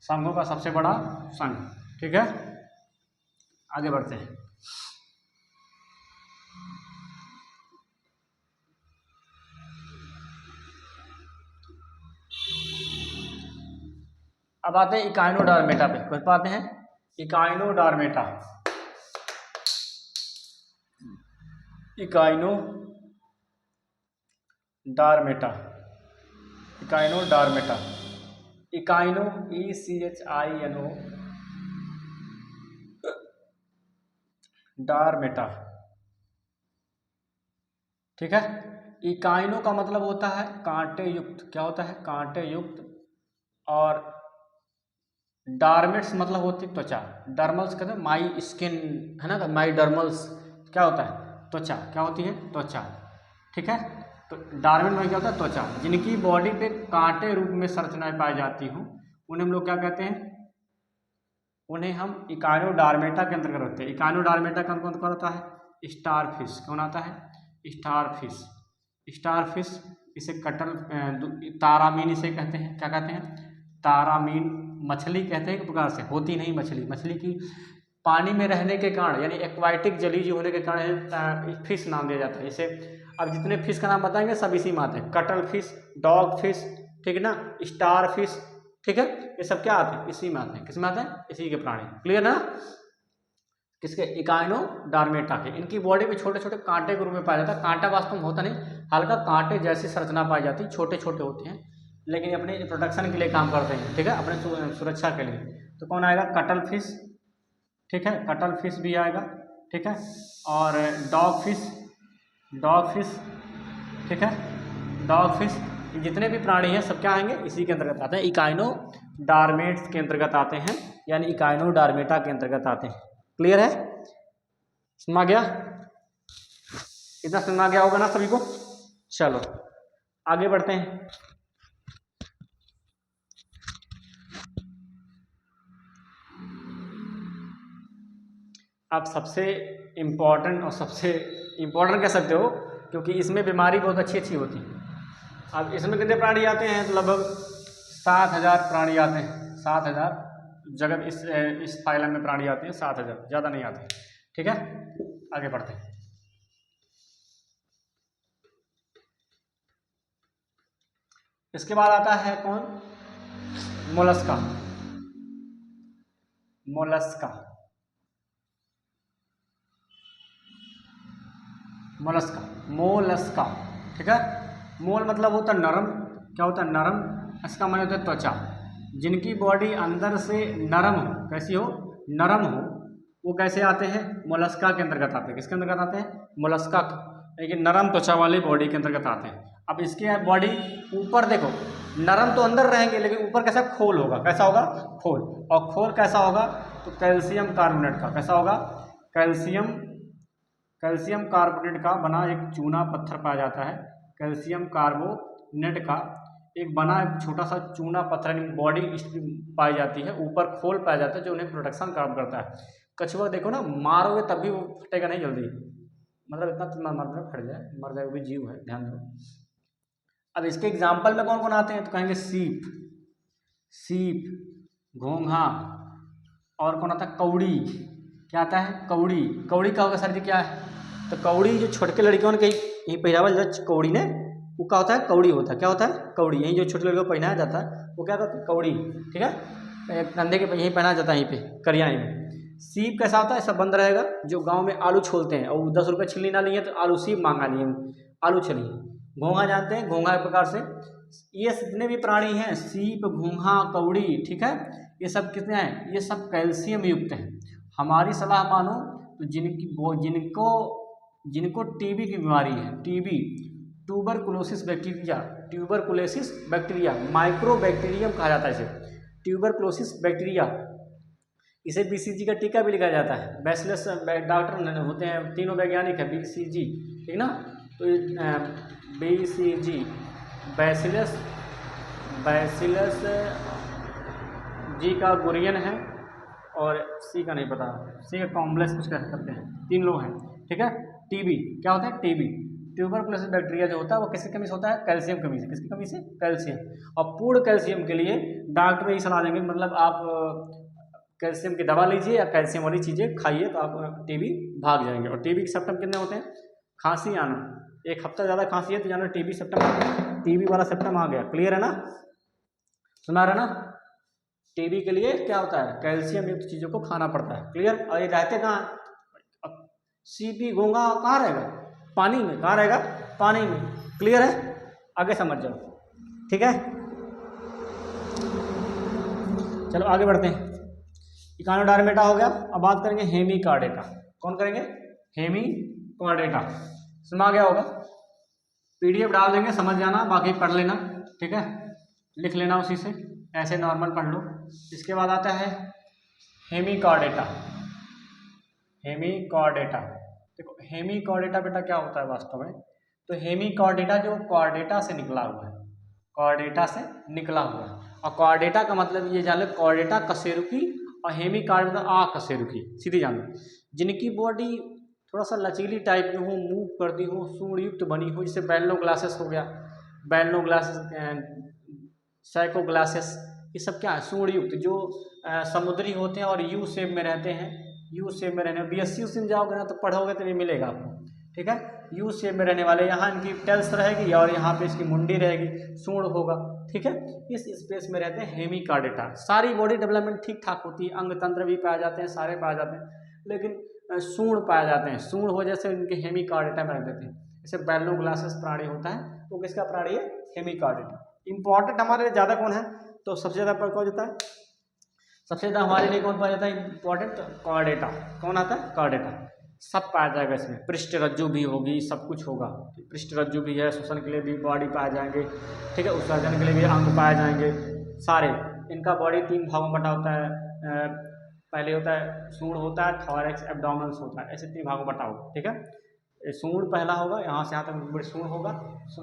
संघों का सबसे बड़ा संघ। ठीक है, आगे बढ़ते हैं। अब आते हैं इकाइनोडर्मेटा पे। कुछ पाते हैं इकाइनोडर्मेटा, इकाइनोडर्मेटा, इकाइनोडर्मेटा, इकाइनो ECHINO डार्मेटा। ठीक है, इकाइनो का मतलब होता है कांटे युक्त। क्या होता है, कांटे युक्त। और डार्मेट्स मतलब होती है त्वचा। डर्मल्स कहते हैं माई स्किन, है ना, माई डर्मल्स क्या होता है, त्वचा। क्या होती है, त्वचा। ठीक है, तो डार्मेट में क्या होता है, त्वचा। जिनकी बॉडी पे कांटे रूप में संरचनाएं पाई जाती हूँ उन्हें हम लोग क्या कहते हैं, उन्हें हम इकाइनोडर्मेटा के अंतर्गत रखते हैं। इकाइनोडर्मेटा का कौन कौन होता है, स्टारफिश। कौन आता है, स्टारफिश। स्टारफिश, इसे कटल तारामीन इसे कहते हैं। क्या कहते हैं, तारामीन। मछली कहते हैं एक प्रकार से, होती नहीं मछली, मछली की पानी में रहने के कारण यानी एक्वाटिक जलीय होने के कारण फिश नाम दिया जाता है इसे। अब जितने फिश का नाम बताएंगे सब इसी में आते हैं, कटल फिश, डॉग फिश, ठीक है ना, स्टार फिश। ठीक है, ये सब क्या आते हैं, इसी में आते हैं। किस में आते हैं, इसी के प्राणी। क्लियर ना, किसके, इकाइनोडर्मेटा के। इनकी बॉडी में छोटे छोटे कांटे के रूप में पाया जाता है। कांटा वास्तव में होता नहीं, हल्का कांटे जैसी संरचना पाई जाती है, छोटे छोटे होते हैं, लेकिन अपने प्रोटेक्शन के लिए काम करते हैं। ठीक है, अपने सुरक्षा के लिए। तो कौन आएगा, कटल फिश। ठीक है, कटल फिश भी आएगा। ठीक है, और डॉग फिश, डॉग फिश। ठीक है, डॉग फिश। जितने भी प्राणी हैं सब क्या आएंगे, इसी के अंतर्गत आते हैं, इकाइनोडर्मेट्स के अंतर्गत आते हैं, यानी इकाइनोडर्मेटा के अंतर्गत आते हैं। क्लियर है, सुना गया, इतना सुना गया होगा ना सभी को। चलो आगे बढ़ते हैं। अब सबसे इम्पोर्टेंट, और सबसे इम्पोर्टेंट कह सकते हो क्योंकि इसमें बीमारी बहुत अच्छी अच्छी होती है। अब इसमें कितने प्राणी आते हैं, तो लगभग 7000 प्राणी आते हैं। 7000 जगत इस फाइलम में प्राणी आते हैं, 7000, ज़्यादा नहीं आते। ठीक है, आगे बढ़ते हैं। इसके बाद आता है कौन, मोलस्का। Mollusca, Mollusca, Mollusca. ठीक है, मोल मतलब होता है नरम। क्या होता है, नरम। इसका मतलब होता है त्वचा। जिनकी बॉडी अंदर से नरम हो, कैसी हो, नरम हो, वो कैसे आते हैं, मोलस्का के अंतर्गत आते हैं। किसके अंतर्गत आते हैं, मोलस्का, लेकिन नरम त्वचा वाले बॉडी के अंतर्गत आते हैं। अब इसके बॉडी ऊपर देखो, नरम तो अंदर रहेंगे लेकिन ऊपर कैसा, खोल होगा, कैसा होगा, खोल। और खोल कैसा होगा, तो कैल्शियम कार्बोनेट का, कैसा होगा, कैल्शियम कार्बोनेट का बना एक चूना पत्थर पाया जाता है। कैल्शियम कार्बोनेट का एक बना एक छोटा सा चूना पत्थर बॉडी पाई जाती है, ऊपर खोल पाया जाता है जो उन्हें प्रोटेक्शन काम करता है। कछुआ देखो ना, मारोगे तब भी वो फटेगा नहीं जल्दी, मतलब इतना तो मर फट जाए, मर जाए, वो भी जीव है, ध्यान दो। अब इसके एग्जाम्पल में कौन कौन आते हैं, तो कहेंगे सीप, घोंघा, और कौन आता है, कौड़ी। क्या आता है, कौड़ी। कौड़ी का होगा सर जी, क्या है, तो कौड़ी जो छोटे लड़कियों के यही पहनावा जो कौड़ी ने, वो क्या होता है, कौड़ी होता है। क्या होता है, कौड़ी। यही जो छोटे लड़कियों को पहनाया जाता है वो क्या होता है, कौड़ी। ठीक है, कंधे के यहीं पहनाया जाता है, यहीं पे करियाई में। सीप कैसा होता है, ऐसा बंद रहेगा, जो गांव में आलू छोलते हैं और 10 रुपये छिलनी ना लिए तो आलू सीप मांगा लिए, आलू छलिए। घोंघा जानते हैं, घोंघा एक प्रकार से, ये जितने भी प्राणी हैं, सीप, घोंघा, कौड़ी, ठीक है, ये सब कितने हैं, ये सब कैल्शियम युक्त हैं। हमारी सलाह मानो तो जिनको टीबी की बीमारी है, टीबी, ट्यूबरकुलोसिस बैक्टीरिया, माइक्रोबैक्टीरियम कहा जाता है इसे, ट्यूबरकुलोसिस बैक्टीरिया। इसे बीसीजी का टीका भी लिखा जाता है। बैसिलस डॉक्टर होते हैं, तीनों वैज्ञानिक है, बीसीजी, ठीक ना, तो बीसीजी, बैसिलस जी का गुरियन है, और सी का नहीं पता, सी का कॉम्प्लेक्स कुछ कह सकते हैं, 3 लोग हैं, ठीक है। टीबी क्या होता है, टीबी, ट्यूबरकुलोसिस बैक्टीरिया जो होता है वो किसकी कमी से होता है, कैल्शियम कमी से। किसकी कमी से, कैल्शियम। और पूर्ण कैल्शियम के लिए डॉक्टर यही सलाह देंगे, मतलब आप कैल्शियम की दवा लीजिए या कैल्शियम वाली चीज़ें खाइए तो आप टीबी भाग जाएंगे। और टीबी के सिम्टम कितने होते हैं, खांसी आना, 1 हफ्ता ज़्यादा खांसी है तो जाना टीबी सिम्टम, टीबी वाला सिम्टम आ गया। क्लियर है ना, सुना रहे ना। टीबी के लिए क्या होता है, कैल्शियम युक्त चीज़ों को खाना पड़ता है। क्लियर। और ये रहते कहाँ, सीपी, घोंघा कहाँ रहेगा, पानी में। कहाँ रहेगा, पानी में। क्लियर है, आगे समझ जाओ, ठीक है। चलो आगे बढ़ते हैं। इकानोडार्मेटा हो गया। अब बात करेंगे हेमिकॉर्डेटा। कौन करेंगे, हेमिकॉर्डेटा। सुना गया होगा, पीडीएफ डाल देंगे, समझ जाना, बाकी पढ़ लेना, ठीक है, लिख लेना उसी से, ऐसे नॉर्मल पढ़ लो। इसके बाद आता है हेमिकॉर्डेटा। हेमिकॉर्डेटा, देखो हेमिकॉर्डेटा बेटा क्या होता है वास्तव में, तो हेमिकॉर्डेटा जो कॉर्डेटा से निकला हुआ है, कॉर्डेटा से निकला हुआ है। और कॉर्डेटा का मतलब ये जान लो, कॉर्डेटा कशेरुकी, और हेमिकॉर्ड मतलब कशेरुकी, सीधी जान लो। जिनकी बॉडी थोड़ा सा लचीली टाइप में हो, मूव करती हो, सूंडयुक्त बनी हो, जैसे बैलनोग्लासेस हो गया, बैलनोग्लासेस, साइकोग्लासेस, ये सब क्या है, सूंडयुक्त, जो समुद्री होते हैं और यू शेप में रहते हैं। यू शेप में रहने, बीएससी में जाओगे ना तो पढ़ोगे तो ये मिलेगा आपको, ठीक है। यू शेप में रहने वाले, यहाँ इनकी टेल्स रहेगी और यहाँ पे इसकी मुंडी रहेगी, सूंड होगा, ठीक है। इस स्पेस में रहते हैं हेमिकॉर्डेटा। सारी बॉडी डेवलपमेंट ठीक ठाक होती है, अंग तंत्र भी पाए जाते हैं, सारे पाए जाते हैं, लेकिन सूंड पाए जाते हैं, सूंड हो जैसे इनके हेमिकॉर्डेटा में रख देते हैं। जैसे बैलनोग्लासेस प्राणी होता है, वो किसका प्राणी है, हेमिकॉर्डेटा। इंपॉर्टेंट हमारे लिए ज़्यादा कौन है, तो सबसे ज़्यादा कौन होता है, सबसे ज़्यादा हमारे लिए कौन पाया जाता है इंपॉर्टेंट, कॉर्डेटा। कौन आता है, कॉर्डेटा। सब पाया जाएगा इसमें, पृष्ठ रज्जु भी होगी, सब कुछ होगा। पृष्ठ रज्जु भी है, श्वसन के लिए भी बॉडी पाए जाएंगे, ठीक है, उत्सर्जन के लिए भी अंग पाए जाएंगे सारे। इनका बॉडी 3 भागों में बटा होता है, पहले होता है सूंड होता है, थॉरैक्स, एब्डोमेन्स होता है, ऐसे 3 भागों में बटा होगा, ठीक है। सूंड पहला होगा, यहाँ से यहाँ तक बड़ी सूंड होगा,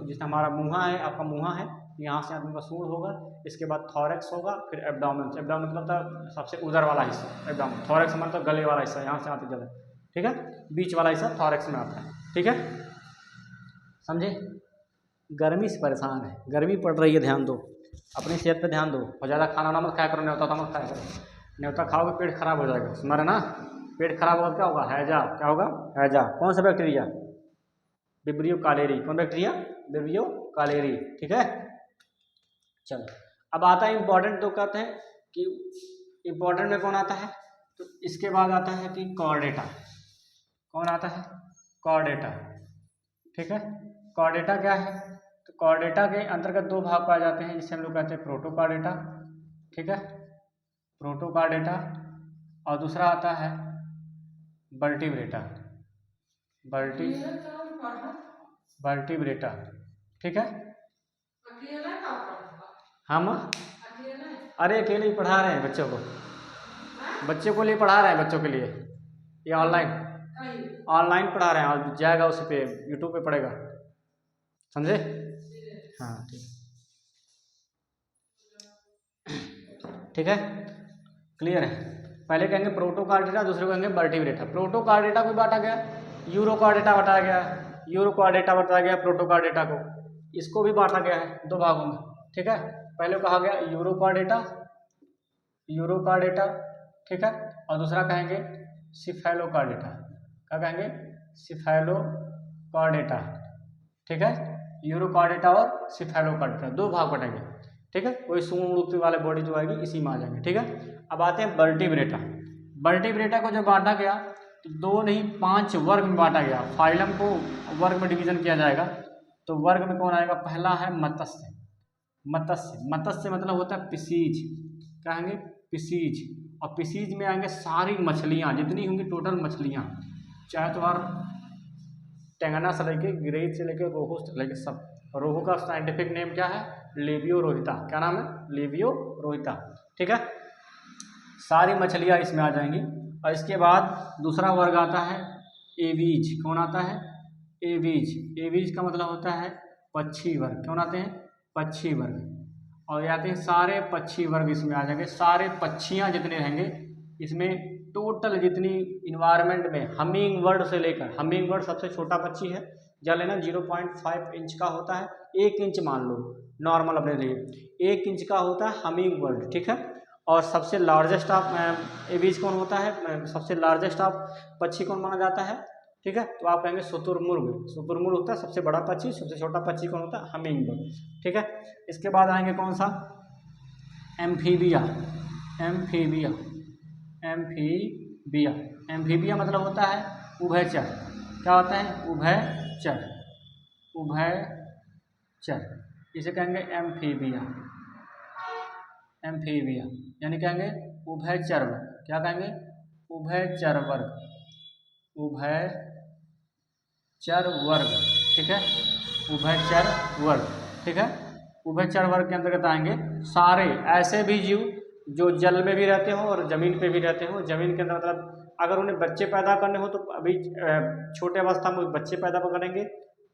जिसमें हमारा मुँहा है, आपका मुँहा है, यहाँ से आदमी का सूंड होगा। इसके बाद थॉरैक्स होगा, फिर एब्डोमेन। एब्डोमेन मतलब सबसे उधर वाला हिस्सा, एब्डोमेन। थॉरैक्स मतलब गले वाला हिस्सा, यहाँ से आते चले, ठीक है, बीच वाला हिस्सा थॉरैक्स में आता है, ठीक है, समझे। गर्मी से परेशान है, गर्मी पड़ रही है, ध्यान दो, अपनी सेहत पे ध्यान दो, और ज़्यादा खाना ना मत खाया करो, न्योता मत खाया करो, न्योता खाओगे पेट खराब हो जाएगा, सुना ना। पेट खराब होगा क्या होगा, हैजा, क्या होगा, हैजा। कौन सा बैक्टीरिया, विब्रियो कालेरी। कौन बैक्टीरिया, विब्रियो कालेरी, ठीक है। चलो अब आता है इंपॉर्टेंट, तो कहते हैं कि इंपॉर्टेंट में कौन आता है, तो इसके बाद आता है कि कॉर्डेटा। कौन आता है, कॉर्डेटा, ठीक है। कॉर्डेटा क्या है, तो कॉर्डेटा के अंतर्गत 2 भाग पाए जाते हैं, जिसे हम लोग कहते हैं प्रोटोकॉर्डेटा ठीक है, प्रोटोकार्डेटा, और दूसरा आता है वर्टिब्रेटा, वर्टिब्रेटा, ठीक है। हम अरे अकेले ही पढ़ा रहे हैं बच्चों को, बच्चों को लिए पढ़ा रहे हैं, बच्चों के लिए ये ऑनलाइन पढ़ा रहे हैं, और जाएगा उसी पे यूट्यूब पे पढ़ेगा, समझे? हाँ ठीक है, क्लियर है। पहले कहेंगे प्रोटोकार्डेटा, दूसरे को कहेंगे वर्टिब्रेटा। प्रोटोकार्डेटा को बांटा गया, यूरोकार्डेटा बांटा गया, यूरोकार्डेटा बांटा गया प्रोटोकार्डेटा को, इसको भी बांटा गया है दो भागों में, ठीक है। पहले कहा गया यूरोकार्डेटा, यूरोकार्डेटा, ठीक है, और दूसरा कहेंगे सिफेलोकार्डेटा। क्या कहेंगे? सिफेलोकार्डेटा, ठीक है। यूरोकार्डेटा और सिफेलोकार्डेटा दो भाग बटेंगे, ठीक है। कोई सूंड उड़ती वाले बॉडी जो आएगी इसी में आ जाएंगे, ठीक है। अब आते हैं वर्टिब्रेटा। वर्टिब्रेटा को जब बांटा गया तो दो नहीं 5 वर्ग में बांटा गया। फाइलम को वर्ग में डिवीजन किया जाएगा, तो वर्ग में कौन आएगा? पहला है मत्स्य। मत्स्य, मत्स्य मतलब होता है पिसीज, कहेंगे पिसीज, और पिसीज में आएंगे सारी मछलियाँ जितनी होंगी टोटल मछलियाँ, चाहे तो हर टेंगना से लेके गिरई से लेके रोहू से लेके सब। रोहू का साइंटिफिक नेम क्या है? लेबियो रोहिता। क्या नाम है? लेबियो रोहिता, ठीक है। सारी मछलियाँ इसमें आ जाएंगी। और इसके बाद दूसरा वर्ग आता है एवीज। कौन आता है? एवीज। एवीज का मतलब होता है पक्षी वर्ग। कौन आते हैं? पक्षी वर्ग। और आते हैं सारे पक्षी वर्ग इसमें आ जाएंगे। सारे पक्षियाँ जितने रहेंगे इसमें, टोटल जितनी इन्वायरमेंट में हमिंग बर्ड से लेकर, हमिंग बर्ड सबसे छोटा पक्षी है, जा लेना 0.5 इंच का होता है, 1 इंच मान लो नॉर्मल अपने लिए, 1 इंच का होता है हमिंग बर्ड, ठीक है। और सबसे लार्जेस्ट ऑफ एवीज कौन होता है? सबसे लार्जेस्ट ऑफ पक्षी कौन माना जाता है? ठीक है, तो आप कहेंगे शुतुरमुर्ग। शुतुरमुर्ग होता है सबसे बड़ा पक्षी, सबसे छोटा पक्षी कौन होता है? हमिंग बर्ड, ठीक है। इसके बाद आएंगे कौन सा? एम्फीबिया। एम्फीबिया, एम्फीबिया, एम्फीबिया मतलब होता है उभयचर। क्या होता है? उभयचर, उभयचर, इसे कहेंगे एम्फीबिया। एम्फीबिया यानी कहेंगे उभयचर वर्ग। क्या कहेंगे? उभयचर वर्ग, उभयचर वर्ग, ठीक है, उभयचर वर्ग, ठीक है। उभयचर वर्ग के अंतर्गत आएंगे सारे ऐसे भी जीव जो जल में भी रहते हो और जमीन पे भी रहते हो। जमीन के अंदर मतलब अगर उन्हें बच्चे पैदा करने हो तो अभी छोटे अवस्था में बच्चे पैदा करेंगे,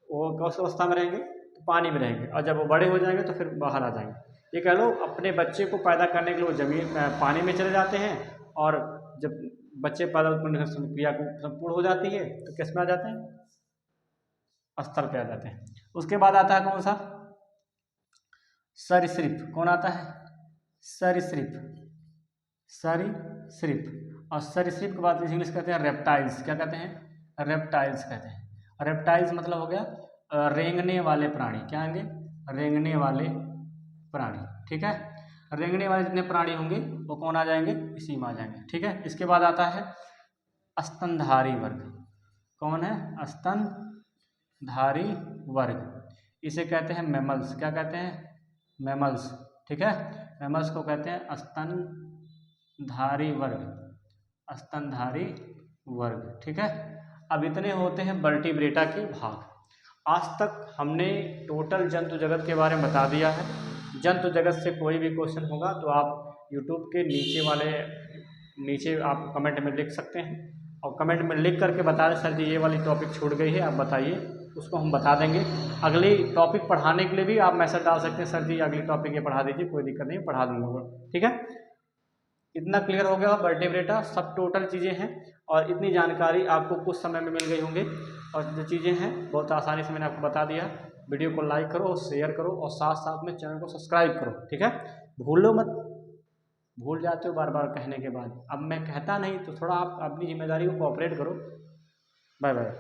वो कौन अवस्था में रहेंगे? तो पानी में रहेंगे, और जब वो बड़े हो जाएंगे तो फिर बाहर आ जाएंगे। ये कह लो अपने बच्चे को पैदा करने के लिए वो जमीन पानी में चले जाते हैं, और जब बच्चे पैदा करने की क्रिया संपूर्ण हो जाती है तो किस में आ जाते हैं? स्थल पे आ जाते हैं। उसके बाद आता है कौन सा? सरीसृप। कौन आता है? सरीसृप, सरीसृप। और सरीसृप के बाद इंग्लिश कहते हैं रेप्टाइल्स। क्या कहते हैं? रेप्टाइल्स कहते हैं। रेप्टाइल्स मतलब हो गया रेंगने वाले प्राणी। क्या होंगे? रेंगने वाले प्राणी, ठीक है। रेंगने वाले जितने प्राणी होंगे वो कौन आ जाएंगे? इसी में आ जाएंगे, ठीक है। इसके बाद आता है स्तनधारी वर्ग। कौन है? स्तनधारी वर्ग, इसे कहते हैं मैमल्स। क्या कहते हैं? मैमल्स, ठीक है। मैमल्स को कहते हैं स्तनधारी वर्ग, स्तनधारी वर्ग, ठीक है। अब इतने होते हैं वर्टिब्रेटा के भाग। आज तक हमने टोटल जंतु जगत के बारे में बता दिया है। जंतु जगत से कोई भी क्वेश्चन होगा तो आप यूट्यूब के नीचे आप कमेंट में लिख सकते हैं, और कमेंट में लिख करके बता दें सर जी ये वाली टॉपिक छूट गई है, आप बताइए, उसको हम बता देंगे। अगली टॉपिक पढ़ाने के लिए भी आप मैसेज डाल सकते हैं, सर जी अगली टॉपिक ये पढ़ा दीजिए, कोई दिक्कत नहीं, पढ़ा दूंगा, ठीक है। इतना क्लियर हो गया वर्टिब्रेटा, सब टोटल चीज़ें हैं, और इतनी जानकारी आपको कुछ समय में मिल गई होंगी। और जो चीज़ें हैं बहुत आसानी से मैंने आपको बता दिया। वीडियो को लाइक करो और शेयर करो, और साथ साथ में चैनल को सब्सक्राइब करो, ठीक है। भूलो मत, भूल जाते हो बार बार कहने के बाद। अब मैं कहता नहीं तो थोड़ा आप अपनी जिम्मेदारी को कोऑपरेट करो। Bye bye.